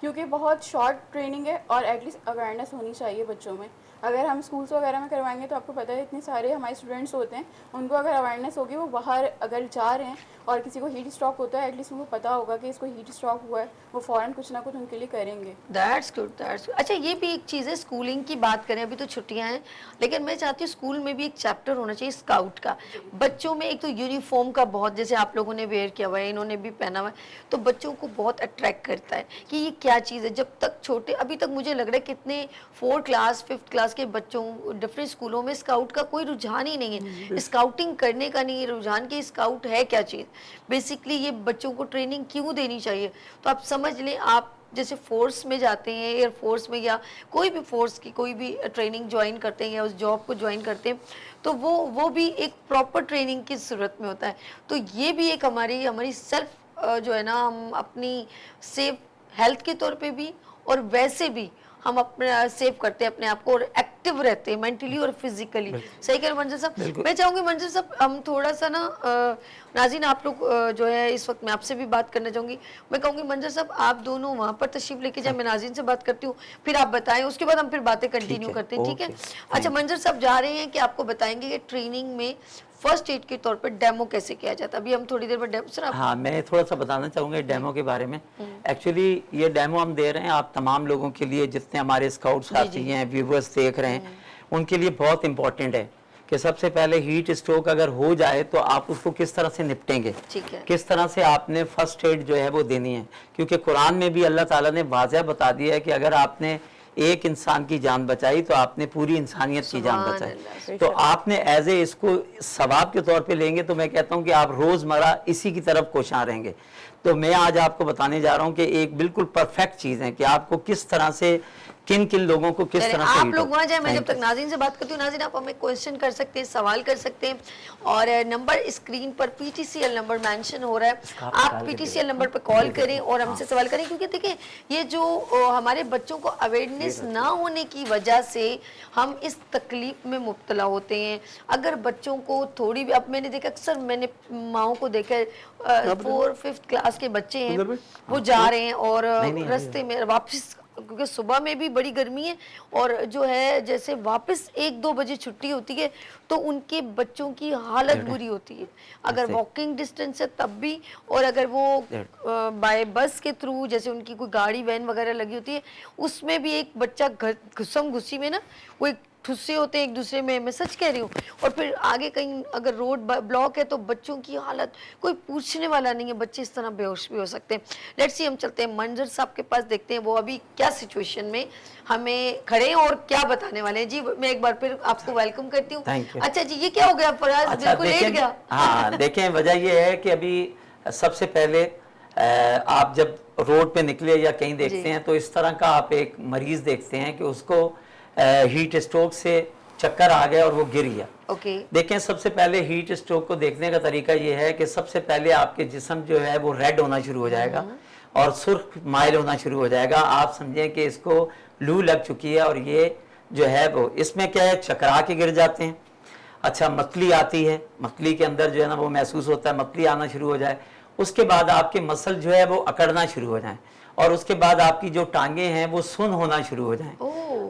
क्योंकि बहुत शॉर्ट ट्रेनिंग है और एटलीस्ट अवेयरनेस होनी चाहिए बच्चों में। अगर हम स्कूल्स वगैरह में करवाएंगे तो आपको पता है इतने सारे हमारे स्टूडेंट्स होते हैं, उनको अगर अवेयरनेस होगी, वो बाहर अगर जा रहे हैं और किसी को हीट स्ट्रोक होता है, एटलीस्ट उनको पता होगा कि इसको हीट स्ट्रोक हुआ है, वो फ़ौरन कुछ ना कुछ उनके लिए करेंगे। That's good, that's good. अच्छा, ये भी एक चीज़ है, स्कूलिंग की बात करें, अभी तो छुट्टियां हैं, लेकिन मैं चाहती हूँ स्कूल में भी एक चैप्टर होना चाहिए स्काउट का। बच्चों में एक तो यूनिफॉर्म का बहुत, जैसे आप लोगों ने वेयर किया हुआ है, इन्होंने भी पहना हुआ है, तो बच्चों को बहुत अट्रैक्ट करता है कि ये क्या चीज़ है। जब तक छोटे, अभी तक मुझे लग रहा है कितने 4th क्लास 5th क्लास के बच्चों डिफरेंट स्कूलों में स्काउट का कोई रुझान ही नहीं है, स्काउटिंग करने का नहीं है रुझान कि स्काउट है क्या चीज़। बेसिकली ये बच्चों को ट्रेनिंग क्यों देनी चाहिए? तो आप समझ लें, आप जैसे फोर्स में जाते हैं, एयर फोर्स में या कोई भी फोर्स की कोई भी ट्रेनिंग ज्वाइन करते हैं या उस जॉब को ज्वाइन करते हैं, तो वो भी एक प्रॉपर ट्रेनिंग की ज़रूरत में होता है। तो ये भी एक हमारी सेल्फ जो है ना, हम अपनी सेफ हेल्थ के तौर पे भी और वैसे भी हम अपने सेव करते हैं अपने आप को और एक्टिव रहते हैं मेंटली और फिजिकली। सही कह रहे हैं मंजर साहब? मैं चाहूंगी मंजर साहब, हम थोड़ा सा ना नाज़रीन, आप लोग जो है इस वक्त मैं आपसे भी बात करना चाहूंगी। मैं कहूंगी मंजर साहब, आप दोनों वहां पर तशरीफ लेके जाए, मैं नाज़रीन से बात करती हूँ, फिर आप बताएं, उसके बाद हम फिर बातें कंटिन्यू करते हैं, ठीक है? अच्छा, मंजर साहब जा रहे हैं कि आपको बताएंगे कि ट्रेनिंग में फर्स्ट एड के तौर पर डेमो कैसे किया जाता है। अभी हम थोड़ी देर में डेमो, सर हाँ, मैं थोड़ा सा बताना चाहूँगा डेमो के बारे में। एक्चुअली ये डेमो हम दे रहे हैं आप तमाम लोगों के लिए, जितने हमारे स्काउट्स साथी हैं, व्यूवर्स देख रहे हैं, उनके लिए बहुत इंपॉर्टेंट है कि सबसे पहले हीट स्ट्रोक अगर हो जाए तो आप उसको किस तरह से निपटेंगे, ठीक है, किस तरह से आपने फर्स्ट एड जो है वो देनी है। क्योंकि कुरान में भी अल्लाह ताला ने वाज़ह बता दिया है कि अगर आपने एक इंसान की जान बचाई तो आपने पूरी इंसानियत की जान बचाई। तो आपने एज ए इसको सवाब के तौर पे लेंगे तो मैं कहता हूं कि आप रोज़मर्रा इसी की तरफ कोशां रहेंगे। तो मैं आज आपको बताने जा रहा हूं कि एक बिल्कुल परफेक्ट चीज़ है कि आपको किस तरह से, किन किन लोगों को किस तरह से। आप लोग वहाँ जाए, मैं जब तक नाज़रीन से बात करती हूँ। नाज़रीन, आप हमें क्वेश्चन कर सकते हैं, सवाल कर सकते हैं, और नंबर स्क्रीन पर PTCL नंबर मेंशन हो रहा है, आप PTCL नंबर पर कॉल करें और हमसे सवाल करें। क्योंकि देखिए, ये जो हमारे बच्चों को अवेयरनेस ना होने की वजह से हम इस तकलीफ में मुब्तला होते हैं। अगर बच्चों को थोड़ी भी, अब मैंने देखा, अक्सर मैंने माओ को देखा, 4th 5th क्लास के बच्चे हैं, वो जा रहे हैं और रास्ते में वापस, क्योंकि सुबह में भी बड़ी गर्मी है और जो है जैसे वापस 1-2 बजे छुट्टी होती है तो उनके बच्चों की हालत बुरी होती है। अगर वॉकिंग डिस्टेंस है तब भी, और अगर वो बाय बस के थ्रू, जैसे उनकी कोई गाड़ी वैन वगैरह लगी होती है, उसमें भी एक बच्चा घुसम घुसी में ना, वो एक ठुस्से होते हैं एक दूसरे में, मैं सच कह रही हूँ। और फिर आगे कहीं अगर रोड ब्लॉक है तो बच्चों की हालत कोई पूछने वाला नहीं है, बच्चे इस तरह बेहोश भी हो सकते हैं। लेट्स सी, हम चलते हैं मंजर साहब के पास, देखते हैं वो अभी क्या सिचुएशन में हमें खड़े हैं और क्या बताने वाले हैं। जी, मैं एक बार फिर आपको वेलकम करती हूँ। अच्छा जी, ये क्या हो गया फराज? अच्छा, बिल्कुल लेट गया। हाँ, देखें, वजह ये है कि अभी सबसे पहले आप जब रोड पे निकले या कहीं देखते हैं तो इस तरह का आप एक मरीज देखते हैं कि उसको हीट स्ट्रोक से चक्कर आ गया और वो गिर गया। देखें, सबसे पहले हीट स्ट्रोक को देखने का तरीका ये है कि सबसे पहले आपके जिस्म जो है वो रेड होना शुरू हो जाएगा और सुर्ख माइल होना शुरू हो जाएगा। आप समझें कि इसको लू लग चुकी है और ये जो है वो, इसमें क्या है, चकरा के गिर जाते हैं। अच्छा, मतली आती है, मतली के अंदर जो है ना वो महसूस होता है, मतली आना शुरू हो जाए। उसके बाद आपके मसल जो है वो अकड़ना शुरू हो जाए और उसके बाद आपकी जो टांगे हैं वो सुन होना शुरू हो जाएं।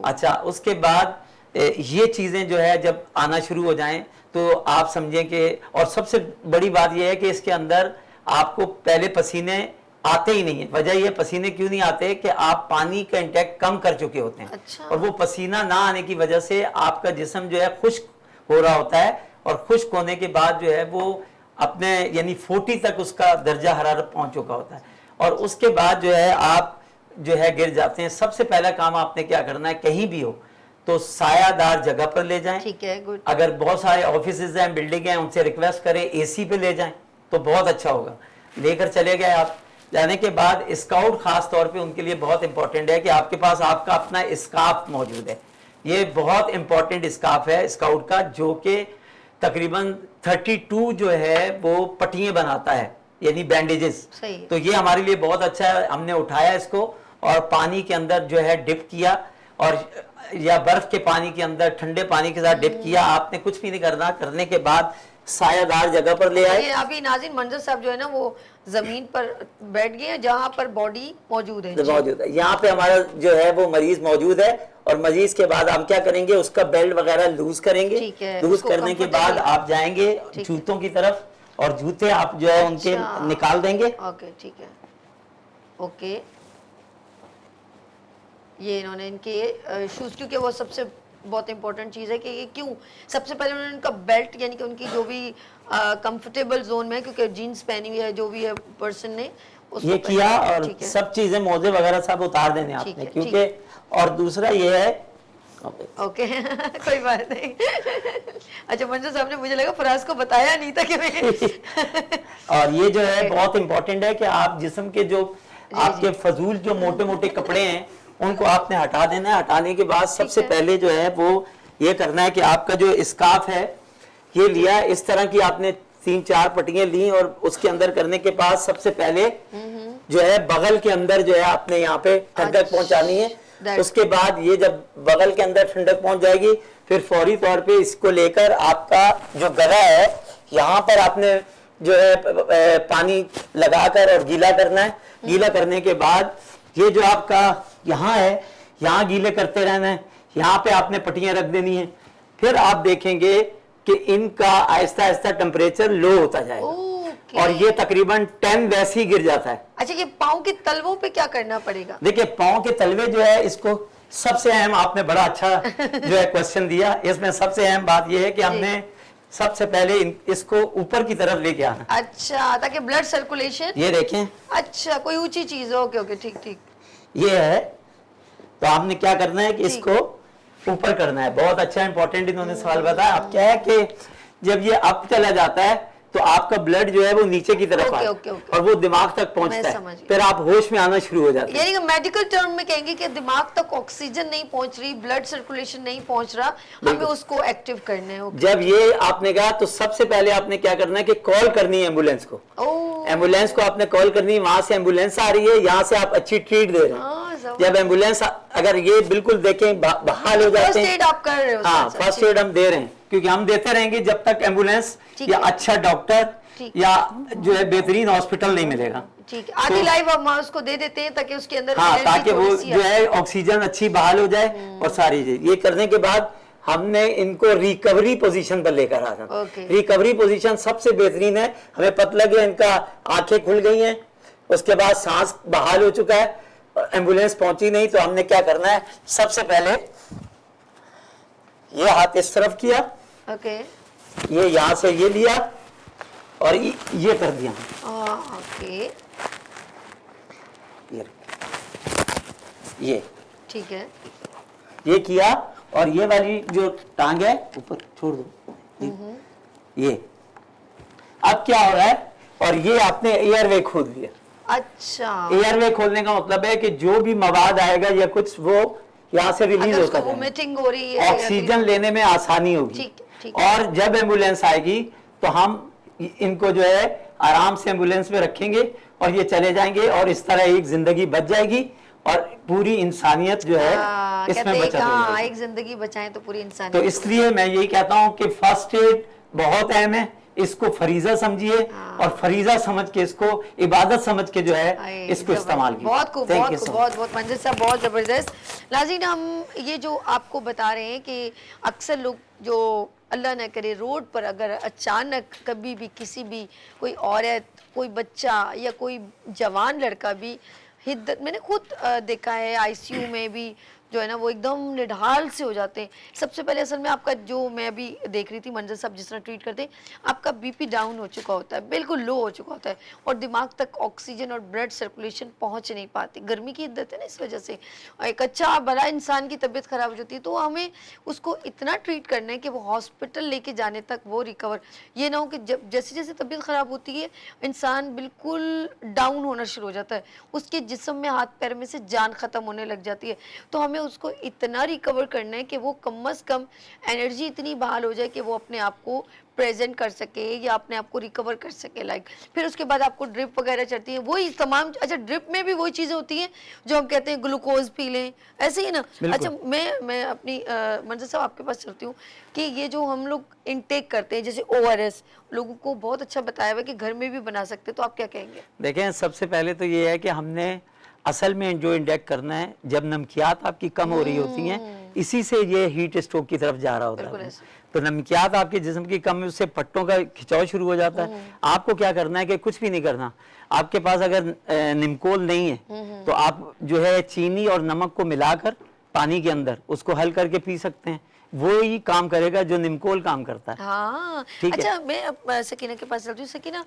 अच्छा, उसके बाद ये चीज़ें जो है जब आना शुरू हो जाएं तो आप समझें कि, और सबसे बड़ी बात ये है कि इसके अंदर आपको पहले पसीने आते ही नहीं है। वजह ये पसीने क्यों नहीं आते कि आप पानी का इंटेक कम कर चुके होते हैं। अच्छा। और वो पसीना ना आने की वजह से आपका जिस्म जो है खुश्क हो रहा होता है और खुश्क होने के बाद जो है वो अपने यानी 40 तक उसका दर्जा हरारत पहुंच चुका होता है और उसके बाद जो है आप जो है गिर जाते हैं। सबसे पहला काम आपने क्या करना है, कहीं भी हो तो सायादार जगह पर ले जाएं। ठीक है, गुड। अगर बहुत सारे ऑफिसेज हैं, बिल्डिंग हैं, उनसे रिक्वेस्ट करें AC पे ले जाएं तो बहुत अच्छा होगा। लेकर चले गए आप, जाने के बाद स्काउट खास तौर पे उनके लिए बहुत इंपॉर्टेंट है कि आपके पास आपका अपना स्कार्फ मौजूद है। ये बहुत इंपॉर्टेंट स्कार्फ है स्काउट का, जो कि तकरीबन 32 जो है वो पट्टियां बनाता है यानी बैंडेजेस। सही है। तो ये हमारे लिए बहुत अच्छा है, हमने उठाया इसको और पानी के अंदर जो है डिप किया, और या बर्फ के पानी के अंदर ठंडे पानी के साथ डिप किया। आपने कुछ भी नहीं करना, करने के बाद सायादार जगह पर ले आए। ये अभी नाज़रीन मंजर साहब जो है ना वो जमीन पर बैठ गए हैं जहाँ पर बॉडी मौजूद है। जी। मौजूद है यहाँ पे हमारा जो है वो मरीज मौजूद है, और मरीज के बाद हम क्या करेंगे, उसका बेल्ट वगैरह लूज करेंगे। ठीक है, लूज उसको करने के बाद comfortable- आप जाएंगे ठीक है। जूतों की तरफ, और जूते आप जो है उनके अच्छा। निकाल देंगे। ओके ठीक है, ओके। ये इन्होंने इनके शूज, क्योंकि वो सबसे बहुत इंपॉर्टेंट चीज़ है कि ये क्यों सबसे पहले उन्होंने उनका बेल्ट यानी कि उनकी जो भी कंफर्टेबल जोन में है, क्योंकि जीन्स पहनी हुई है जो भी है पर्सन ने उसको ये किया, पहना है। और ठीक है, सब चीजें मोजे वगैरह सब उतार देने ठीक आपने, है, क्योंकि और दूसरा ये है ओके कोई बात नहीं। अच्छा मंजूर साहब ने, मुझे लगा फराज को बताया नहीं था कि मैं और ये जो है बहुत इंपॉर्टेंट है कि आप जिस्म के जो आपके फजूल जो मोटे मोटे कपड़े हैं उनको आपने हटा देना है। हटाने के बाद सबसे है। पहले जो है वो ये करना है कि आपका जो स्कार्फ है ये लिया, इस तरह की आपने 3-4 पट्टियां ली, और उसके अंदर करने के बाद सबसे पहले जो है बगल के अंदर जो है आपने यहाँ पे ठंडक पहुंचानी है। That's- उसके बाद ये जब बगल के अंदर ठंडक पहुंच जाएगी, फिर फौरी तौर पे इसको लेकर आपका जो गला है यहाँ पर आपने जो है पानी लगाकर और गीला करना है। गीला करने के बाद ये जो आपका यहाँ है, यहाँ गीले करते रहना है, यहाँ पे आपने पट्टियां रख देनी है। फिर आप देखेंगे कि इनका आहिस्ता आहिस्ता टेम्परेचर लो होता जाएगा, ओके। और ये तकरीबन 10 वैसे ही गिर जाता है। अच्छा, ये पाँव के तलवों पे क्या करना पड़ेगा? देखिए पाँव के तलवे जो है, इसको सबसे अहम, आपने बड़ा अच्छा जो है क्वेश्चन दिया। इसमें सबसे अहम बात यह है कि हमने सबसे पहले इसको ऊपर की तरफ लेके आना। अच्छा, ताकि ब्लड सर्कुलेशन। ये देखें, अच्छा, कोई ऊंची चीज है। ओके ओके, ठीक ठीक। ये है, तो आपने क्या करना है कि इसको ऊपर करना है। बहुत अच्छा इंपॉर्टेंट इन्होंने सवाल बताया। अब क्या है कि जब ये अप चला जाता है तो आपका ब्लड जो है वो नीचे की तरफ ओके, आता है, ओके, ओके। और वो दिमाग तक पहुंचता समझ है, गई। फिर आप होश में आना शुरू हो जाते हैं। यानी कि मेडिकल टर्म में कहेंगे कि दिमाग तक ऑक्सीजन नहीं पहुंच रही, ब्लड सर्कुलेशन नहीं पहुंच रहा, हमें उसको एक्टिव करना है। ओके। जब ये आपने कहा तो सबसे पहले आपने क्या करना है कि कॉल करनी है एम्बुलेंस को। ओह, एम्बुलेंस को आपने कॉल करनी है, वहां से एम्बुलेंस आ रही है, यहाँ से आप अच्छी ट्रीट दे रहे हैं। हाँ, समझ जब एम्बुलेंस अगर ये बिल्कुल देखें बहाल हो फर्स्ट जाते हैं, एड आप कर रहे हो? हाँ सर, फर्स्ट ठीक। एड हम दे रहे हैं, क्योंकि हम देते रहेंगे जब तक एम्बुलेंस ठीक या है। अच्छा डॉक्टर ठीक। या जो है बेहतरीन हॉस्पिटल नहीं मिलेगा। ठीक है, आधी लाइफ हम उसको दे देते हैं ताकि उसके अंदर हाँ, एनर्जी ताकि वो थोड़ी सी जो है ऑक्सीजन अच्छी बहाल हो जाए, और सारी चीज ये करने के बाद हमने इनको रिकवरी पोजीशन पर लेकर आ जाना। ओके। रिकवरी पोजीशन सबसे बेहतरीन है। हमें पता लगे इनका आंखें खुल गई हैं, उसके बाद सांस बहाल हो चुका है, एम्बुलेंस पहुंची नहीं, तो हमने क्या करना है, सबसे पहले ये हाथ इस तरफ किया, ओके। ये यहां से ये लिया, और ये कर दिया। ओके, ये ठीक है। ये किया, और ये वाली जो टांग है ऊपर छोड़ दो। ये अब क्या हो रहा है, और ये आपने एयरवे खोल दिया। अच्छा, एयरवे खोलने का मतलब है कि जो भी मवाद आएगा या कुछ वो यहाँ से रिलीज अगर होता उसको है, वोमिटिंग हो रही है, ऑक्सीजन लेने में आसानी होगी। ठीक है, ठीक है। और जब एम्बुलेंस आएगी तो हम इनको जो है आराम से एम्बुलेंस में रखेंगे, और ये चले जाएंगे, और इस तरह एक जिंदगी बच जाएगी, और पूरी इंसानियत जो है इसमें कहते हैं बचा कि हाँ, रहेगी। एक जिंदगी बचाएं तो पूरी तो इंसानियत। इसलिए मैं यही कहता हूं कि फर्स्ट एड बहुत अहम है, इसको फरीजा समझिए, और फरीजा समझ के इसको इबादत समझ के जो है आए, इसको इस्तेमाल कीजिए। बहुत खूब, Thank बहुत you खूब, so बहुत बहुत मंजिल साहब, बहुत जबरदस्त। नाज़रीन, हम ये जो आपको बता रहे हैं कि अक्सर लोग जो अल्लाह न करे रोड पर अगर अचानक कभी भी किसी भी कोई औरत, कोई बच्चा या कोई जवान लड़का भी हिद्दत, मैंने खुद देखा है आईसीयू में भी जो है ना वो एकदम निढाल से हो जाते हैं। सबसे पहले असल में आपका जो मैं अभी देख रही थी मंजर साहब जिस तरह ट्रीट करते हैं, आपका बीपी डाउन हो चुका होता है, बिल्कुल लो हो चुका होता है, और दिमाग तक ऑक्सीजन और ब्लड सर्कुलेशन पहुंच नहीं पाती। गर्मी की हिद्दत है ना, इस वजह से एक अच्छा भला इंसान की तबीयत ख़राब हो जाती है। तो हमें उसको इतना ट्रीट करना है कि वो हॉस्पिटल लेके जाने तक वो रिकवर, ये ना हो कि जब जैसे जैसे तबीयत ख़राब होती है इंसान बिल्कुल डाउन होना शुरू हो जाता है, उसके जिस्म में हाथ पैर में से जान ख़त्म होने लग जाती है। तो हमें हमें उसको इतना रिकवर करना है कि वो कम से कम एनर्जी इतनी बहाल हो जाए कि वो अपने आप को प्रेजेंट कर सके या अपने आप को रिकवर कर सके। लाइक फिर उसके बाद आपको ड्रिप वगैरह चढ़ती है, वही तमाम। अच्छा, ड्रिप में भी वही चीज़ें होती हैं जो हम कहते हैं ग्लूकोज पी लें, ऐसे ही ना। अच्छा, मैं अपनी मंजर साहब आपके पास चलती हूँ कि ये जो हम लोग इनटेक करते हैं जैसे ORS, लोगों को बहुत अच्छा बताया हुआ है कि घर में भी बना सकते हैं, तो आप क्या कहेंगे? देखें, सबसे पहले तो ये है कि हमने असल में जो इंडेक्ट करना है, जब नमकियात आपकी कम हो रही होती हैं, इसी से ये हीट स्ट्रोक की तरफ जा रहा होता बिल्कुल है। ऐसे। तो नमकियात आपके जिस्म की कम है, उससे पट्टों का खिंचाव शुरू हो जाता है। आपको क्या करना है कि कुछ भी नहीं करना। आपके पास अगर निमकोल नहीं है तो आप जो है चीनी और नमक को मिलाकर पानी के अंदर उसको हल करके पी सकते हैं। वो ही काम करेगा जो निमकोल काम करता है। हाँ, ठीक है। अच्छा, मैं अब सकीना के पास चलती हूँ। सकीना,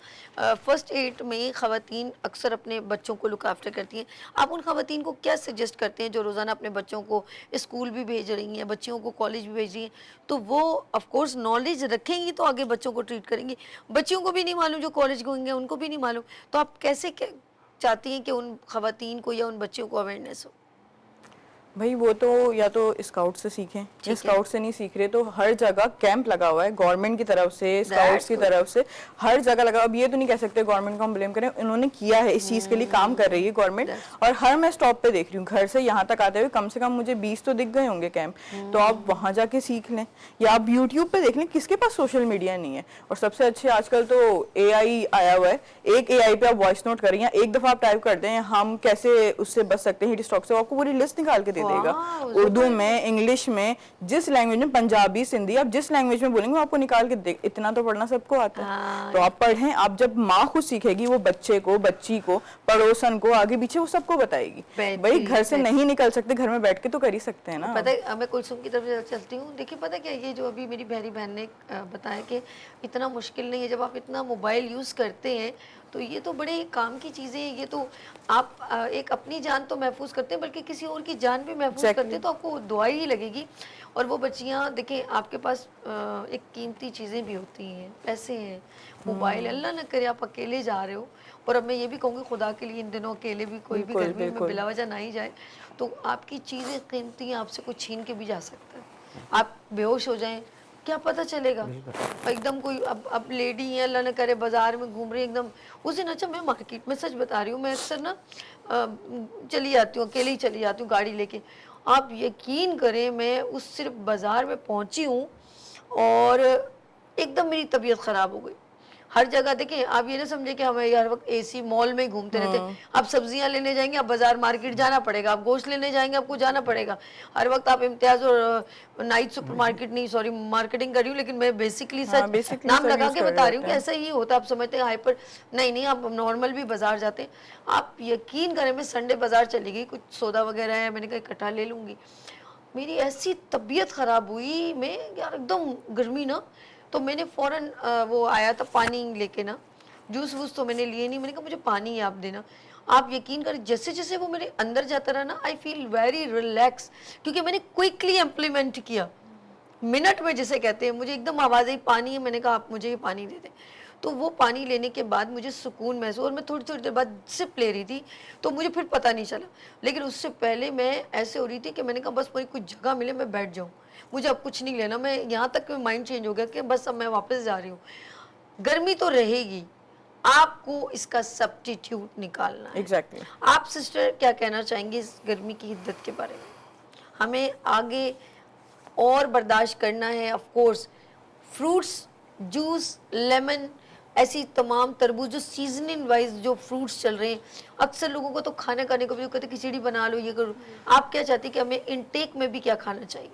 फर्स्ट एड में ख़वातीन अक्सर अपने बच्चों को लुक आफ्टर करती हैं। आप उन ख़वातीन को क्या सजेस्ट करते हैं जो रोज़ाना अपने बच्चों को स्कूल भी भेज रही हैं, बच्चियों को कॉलेज भी भेज रही हैं? तो वो ऑफ कोर्स नॉलेज रखेंगी तो आगे बच्चों को ट्रीट करेंगी। बच्चियों को भी नहीं मालूम, जो कॉलेज गोएंगे उनको भी नहीं मालूम, तो आप कैसे चाहती हैं कि उन ख़वातीन को या उन बच्चियों को अवेयरनेस हो? भाई वो तो या तो स्काउट से सीखें, स्काउट से नहीं सीख रहे तो हर जगह कैंप लगा हुआ है गवर्नमेंट की तरफ से, स्काउट्स की तरफ से, हर जगह लगा। अब ये तो नहीं कह सकते गवर्नमेंट को हम ब्लेम करें, इन्होंने किया है, इस चीज के लिए काम कर रही है गवर्नमेंट। और हर मैं स्टॉप पे देख रही हूँ, घर से यहाँ तक आते हुए कम से कम मुझे 20 तो दिख गए होंगे कैंप। तो आप वहां जाके सीख लें या आप यूट्यूब पे देख लें, किसके पास सोशल मीडिया नहीं है। और सबसे अच्छे आजकल तो AI आया हुआ है, एक AI पे आप वॉइस नोट करें या एक दफा आप टाइप कर दें हम कैसे उससे बच सकते हैं हीट स्ट्रोक से, आपको पूरी लिस्ट निकाल के दे देगा। उर्दू में, इंग्लिश में, जिस लैंग्वेज में, पंजाबी, सिंधी, आप जिस लैंग्वेज में बोलेंगे वो आपको निकाल के दे। इतना तो पढ़ना सबको आता है। तो आप पढ़ें। आप जब माँ खुद सीखेगी वो बच्चे को, बच्ची को, पड़ोसन को, आगे पीछे वो सबको बताएगी। भाई घर से नहीं निकल सकते, घर में बैठ के तो कर ही सकते हैं ना। पता है, मैं कुलसुम की तरफ चलती हूँ। देखिए, पता क्या, ये जो अभी मेरी बहरी बहन ने बताया कि इतना मुश्किल नहीं है जब आप इतना मोबाइल यूज़ करते हैं, तो ये तो बड़े काम की चीज़ें हैं। ये तो आप एक अपनी जान तो महफूज करते हैं बल्कि किसी और की जान भी महफूज करते हैं, तो आपको दुआ ही लगेगी। और वो बच्चियाँ देखें, आपके पास एक कीमती चीज़ें भी होती हैं, पैसे हैं, मोबाइल, अल्लाह न करे आप अकेले जा रहे हो। और अब मैं ये भी कहूँगी खुदा के लिए इन दिनों अकेले भी कोई भी गर्मी में बिला वजह ना ही जाए, तो आपकी चीज़ें कीमती आपसे कुछ छीन के भी जा सकता है। आप बेहोश हो जाएं, क्या पता चलेगा। एकदम कोई अब लेडी है, अल्लाह न करे, बाजार में घूम रही है एकदम उस दिन। अच्छा, मैं मार्केट में सच बता रही हूँ, मैं अक्सर ना चली जाती हूँ, अकेले ही चली जाती हूँ गाड़ी लेके। आप यकीन करें, मैं उस सिर्फ बाजार में पहुँची हूँ और एकदम मेरी तबीयत ख़राब हो गई। हर जगह देखिए, आप ये ना समझे कि हमें हर वक्त AC मॉल में ही घूमते रहते हैं। आप सब्जियां लेने जाएंगे, आप बाजार मार्केट जाना पड़ेगा, आप गोश्त लेने जाएंगे, आपको जाना पड़ेगा। हर वक्त आप इम्तियाज और नाइट सुपर मार्केट, नहीं सॉरी मार्केटिंग कर रही हूँ, लेकिन मैं बेसिकली सच नाम लगा के बता रही हूँ कि ऐसा ही होता है। आप समझते हैं हाइपर, नहीं, आप नॉर्मल भी बाजार जाते हैं। आप यकीन करें, मैं संडे बाजार चली गई, कुछ सौदा वगैरह है, मैंने कहा इकट्ठा ले लूँगी। मेरी ऐसी तबीयत ख़राब हुई, मैं यार एकदम गर्मी ना, तो मैंने फ़ौरन वो आया था पानी लेके ना, जूस वूस तो मैंने लिए नहीं, मैंने कहा मुझे पानी आप देना। आप यकीन करें, जैसे जैसे वो मेरे अंदर जाता रहा ना, आई फील वेरी रिलैक्स, क्योंकि मैंने क्विकली इम्प्लीमेंट किया, मिनट में जिसे कहते हैं। मुझे एकदम आवाज़ आई पानी है, मैंने कहा आप मुझे ये पानी दे दें। तो वो पानी लेने के बाद मुझे सुकून महसूस, और मैं थोड़ी थोड़ी देर बाद सिप ले रही थी तो मुझे फिर पता नहीं चला। लेकिन उससे पहले मैं ऐसे हो रही थी कि मैंने कहा बस मुझे कुछ जगह मिले मैं बैठ जाऊँ, मुझे अब कुछ नहीं लेना। मैं यहाँ तक माइंड चेंज हो गया कि बस अब मैं वापस जा रही हूँ। गर्मी तो रहेगी, आपको इसका सब्स्टिट्यूट निकालना है। एग्जैक्टली। आप सिस्टर क्या कहना चाहेंगे इस गर्मी की हिद्दत के बारे में? हमें आगे और बर्दाश्त करना है। Of course fruits, juice, lemon, ऐसी तमाम तरबूज, जो सीजनिंग वाइज जो फ्रूट्स चल रहे हैं, अक्सर लोगों को तो खाना खाने को भी कहते हैं खिचड़ी बना लो, ये करो। आप क्या चाहती हैं कि हमें इनटेक में भी क्या खाना चाहिए?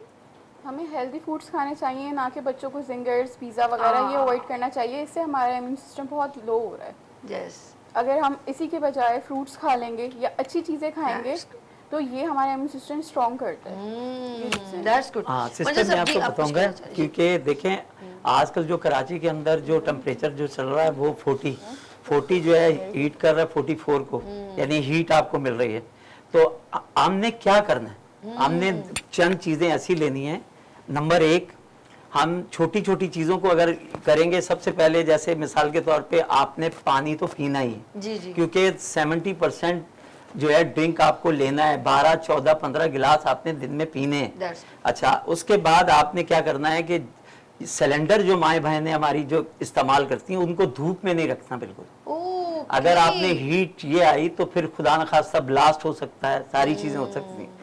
हमें हेल्दी फूड्स खाने चाहिए, ना कि बच्चों को जिंगर्स, पिज़्ज़ा वगैरह ये अवॉइड करना चाहिए। इससे हमारा इम्यून सिस्टम बहुत लो हो रहा है। यस, अगर हम इसी के बजाय फ्रूट्स खा लेंगे या अच्छी चीज़ें खाएंगे तो ये हमारा इम्यून सिस्टम स्ट्रॉन्ग करता है। That's good. हाँ सिस्टर, मैं आपको बताऊंगा, क्योंकि देखें आजकल जो कराची के अंदर जो टेम्परेचर जो चल रहा है वो 40 जो है हीट कर रहा है 44 को, यानी हीट आपको मिल रही है। तो हमने क्या करना है? हमने चंद चीजें ऐसी लेनी है। नंबर 1, हम छोटी छोटी चीजों को अगर करेंगे, सबसे पहले जैसे मिसाल के तौर पे आपने पानी तो पीना ही है, जी जी, क्योंकि 70% जो है ड्रिंक आपको लेना है, 12, 14, 15 गिलास आपने दिन में पीने हैं। That's- अच्छा, उसके बाद आपने क्या करना है कि सिलेंडर जो माएँ बहनें हमारी जो इस्तेमाल करती हैं उनको धूप में नहीं रखना बिल्कुल। ओके। अगर आपने हीट ये आई तो फिर खुदा न खास्ता ब्लास्ट हो सकता है, सारी चीजें हो सकती हैं।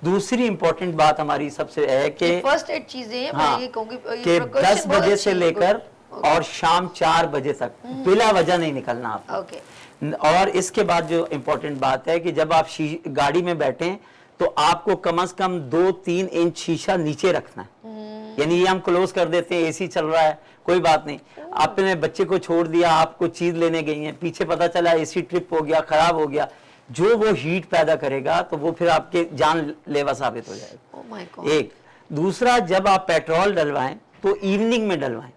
दूसरी इंपॉर्टेंट बात हमारी सबसे है कि फर्स्ट एड चीजें हैं, हाँ, मैं ये कहूंगी कि precaution 10 बहुत बजे अच्छी से है, लेकर good, और शाम 4 बजे तक बिला वजह नहीं निकलना आपको। ओके। और इसके बाद जो इम्पोर्टेंट बात है कि जब आप गाड़ी में बैठें तो आपको कम से कम 2-3 इंच शीशा नीचे रखना है। यानी ये हम क्लोज कर देते हैं, एसी चल रहा है, कोई बात नहीं, आपने बच्चे को छोड़ दिया, आपको चीज लेने गई हैं, पीछे पता चला एसी ट्रिप हो गया, खराब हो गया, जो वो हीट पैदा करेगा तो वो फिर आपके जानलेवा साबित हो जाएगा। Oh my God. एक दूसरा, जब आप पेट्रोल डलवाएं तो इवनिंग में डलवाएं।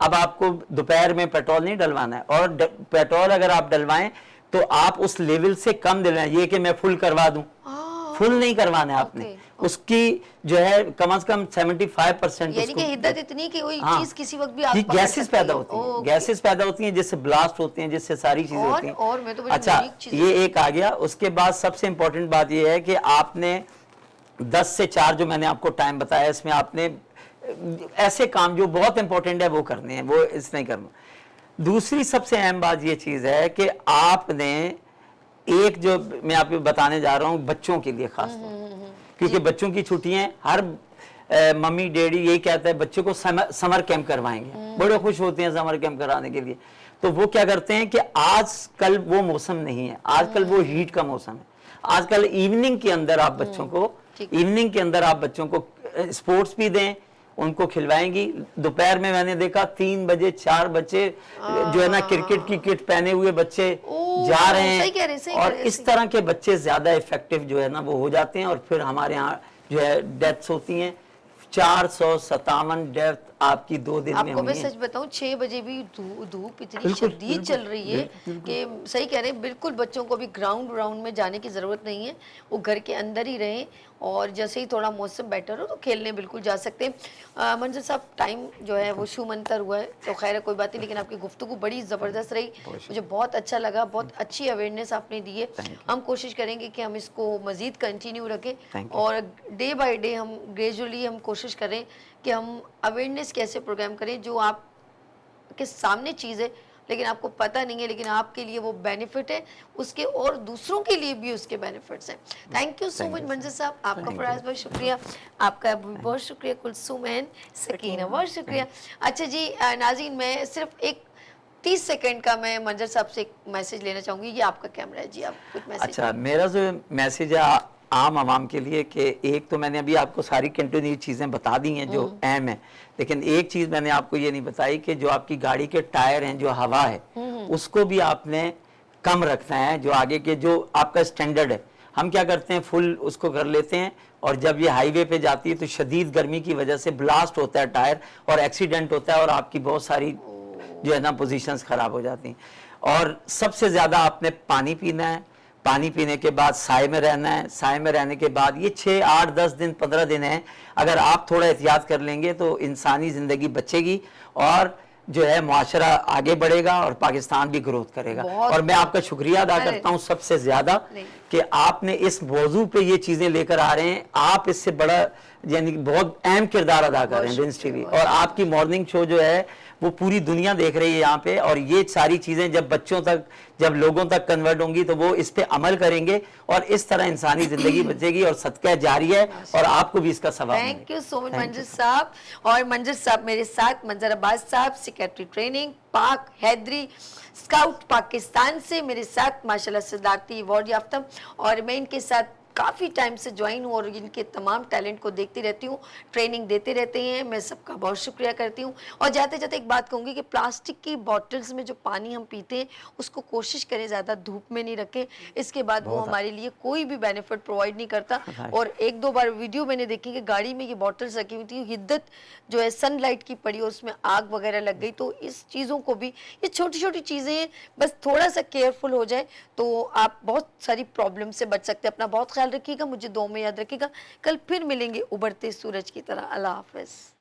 अब आपको दोपहर में पेट्रोल नहीं डलवाना है, और पेट्रोल अगर आप डलवाएं तो आप उस लेवल से कम डलवाएं। ये कि मैं फुल करवा दूं, फुल नहीं करवाना है आपने। उसकी जो है कम से कम 75% यानी कि हिद्दत इतनी कि कोई हाँ, चीज किसी वक्त भी कि आग पकड़ गैसेस सकती पैदा है। होती हैं, ओके। गैसेस पैदा होती हैं जिससे ब्लास्ट होते हैं, जिससे सारी चीजें होती हैं। और मैं तो बड़ी अच्छा, यूनिक चीज़ ये एक आ गया। उसके बाद सबसे इंपॉर्टेंट बात ये है कि आपने 10 से 4 जो मैंने आपको टाइम बताया, इसमें आपने ऐसे काम जो बहुत इंपॉर्टेंट है वो करने हैं, वो इस नहीं करना। दूसरी सबसे अहम बात ये चीज है कि आपने एक जो मैं आपको बताने जा रहा हूं बच्चों के लिए खास तौर पर, क्योंकि बच्चों की छुट्टियां हर मम्मी डैडी यही कहता है बच्चे को समर कैंप करवाएंगे, बड़े खुश होते हैं समर कैंप कराने के लिए। तो वो क्या करते हैं कि आजकल वो मौसम नहीं है, आजकल वो हीट का मौसम है। आजकल इवनिंग के अंदर आप बच्चों को स्पोर्ट्स भी दें, उनको खिलवाएंगी। दोपहर में मैंने देखा 3 बजे 4 बच्चे जो है ना क्रिकेट की किट पहने हुए बच्चे जा रहे सही कह रहे, हैं, सही और कह रहे, इस तरह के बच्चे ज्यादा इफेक्टिव जो है ना वो हो जाते हैं, और फिर हमारे यहाँ जो है डेथ्स होती हैं। 457 डेथ आपकी 2 दिन में आपको मैं हुई सच हैं। बताऊं, 6 बजे भी धूप इतनी बिल्कुल, शदीद बिल्कुल, चल रही है कि सही कह रहे हैं, बिल्कुल बच्चों को भी ग्राउंड में जाने की ज़रूरत नहीं है, वो घर के अंदर ही रहें, और जैसे ही थोड़ा मौसम बेटर हो तो खेलने बिल्कुल जा सकते हैं। मंजर साहब, टाइम जो है वो शुमंतर हुआ है, तो खैर है कोई बात नहीं, लेकिन आपकी गुफ्तगू बड़ी ज़बरदस्त रही, मुझे बहुत अच्छा लगा, बहुत अच्छी अवेयरनेस आपने दी है। हम कोशिश करेंगे कि हम इसको मज़ीद कंटिन्यू रखें, और डे बाय डे हम ग्रेजुअली हम कोशिश करें कि हम अवेयरनेस कैसे प्रोग्राम करें जो आप के सामने चीज़ है लेकिन आपको पता नहीं है, लेकिन आपके लिए वो बेनिफिट है उसके, और दूसरों के लिए भी उसके बेनिफिट्स हैं। थैंक यू सो मच मंजर साहब, आपका फराज बहुत शुक्रिया, आपका भी बहुत शुक्रिया कुलसूम एंड सकीना, बहुत शुक्रिया। अच्छा जी नाज़रीन, मैं सिर्फ एक 30 सेकंड का मैं मंजर साहब से एक मैसेज लेना चाहूँगी, ये आपका कैमरा है जी, आप कुछ मैसेज। अच्छा, मेरा जो मैसेज है आम आवाम के लिए कि एक तो मैंने अभी आपको सारी कंटिन्यू चीज़ें बता दी हैं जो अहम है, लेकिन एक चीज़ मैंने आपको ये नहीं बताई कि जो आपकी गाड़ी के टायर हैं, जो हवा है, उसको भी आपने कम रखना है। जो आगे के जो आपका स्टैंडर्ड है, हम क्या करते हैं फुल उसको कर लेते हैं, और जब ये हाईवे पे जाती है तो शदीद गर्मी की वजह से ब्लास्ट होता है टायर, और एक्सीडेंट होता है, और आपकी बहुत सारी जो है ना पोजीशंस खराब हो जाती हैं। और सबसे ज़्यादा आपने पानी पीना है, पानी पीने के बाद साए में रहना है, साए में रहने के बाद ये 6, 8, 10 दिन 15 दिन है, अगर आप थोड़ा एहतियात कर लेंगे तो इंसानी ज़िंदगी बचेगी, और जो है मुआशरा आगे बढ़ेगा, और पाकिस्तान भी ग्रोथ करेगा। और मैं आपका शुक्रिया अदा करता हूँ सबसे ज़्यादा कि आपने इस मौजू पे ये चीज़ें लेकर आ रहे हैं। आप इससे बड़ा यानी बहुत अहम किरदार अदा कर रहे हैं विंस टीवी, और आपकी मॉर्निंग शो जो है वो पूरी दुनिया देख रही है यहाँ पे, और ये सारी चीज़ें जब बच्चों तक, जब लोगों तक कन्वर्ट होंगी तो वो इस पे अमल करेंगे, और इस तरह इंसानी ज़िंदगी बचेगी, और सदका जारी है, और आपको भी इसका सवाब मिलेगा। थैंक यू सो मच मंजर साहब। और मंजर साहब मेरे साथ, मंजर अब्बास साहब, secretary training Pak Haidari scout Pakistan से मेरे साथ माशाल्लाह सदारती अवार्ड याफ्ता, और मैं इनके साथ काफ़ी टाइम से ज्वाइन हूँ, और इनके तमाम टैलेंट को देखती रहती हूँ, ट्रेनिंग देते रहते हैं, मैं सबका बहुत शुक्रिया करती हूँ। और जाते जाते एक बात कहूँगी कि प्लास्टिक की बॉटल्स में जो पानी हम पीते हैं उसको कोशिश करें ज़्यादा धूप में नहीं रखें, इसके बाद वो हमारे लिए कोई भी बेनिफिट प्रोवाइड नहीं करता। और 1-2 बार वीडियो मैंने देखी कि गाड़ी में ये बॉटल्स रखी हुई थी, हिद्दत जो है सनलाइट की पड़ी और उसमें आग वगैरह लग गई। तो इस चीज़ों को भी, ये छोटी छोटी चीज़ें हैं, बस थोड़ा सा केयरफुल हो जाए तो आप बहुत सारी प्रॉब्लम से बच सकते हैं। अपना बहुत ख्याल रखिएगा, मुझे दुआ में याद रखिएगा। कल फिर मिलेंगे उभरते सूरज की तरह। अल्लाह हाफ़िज़।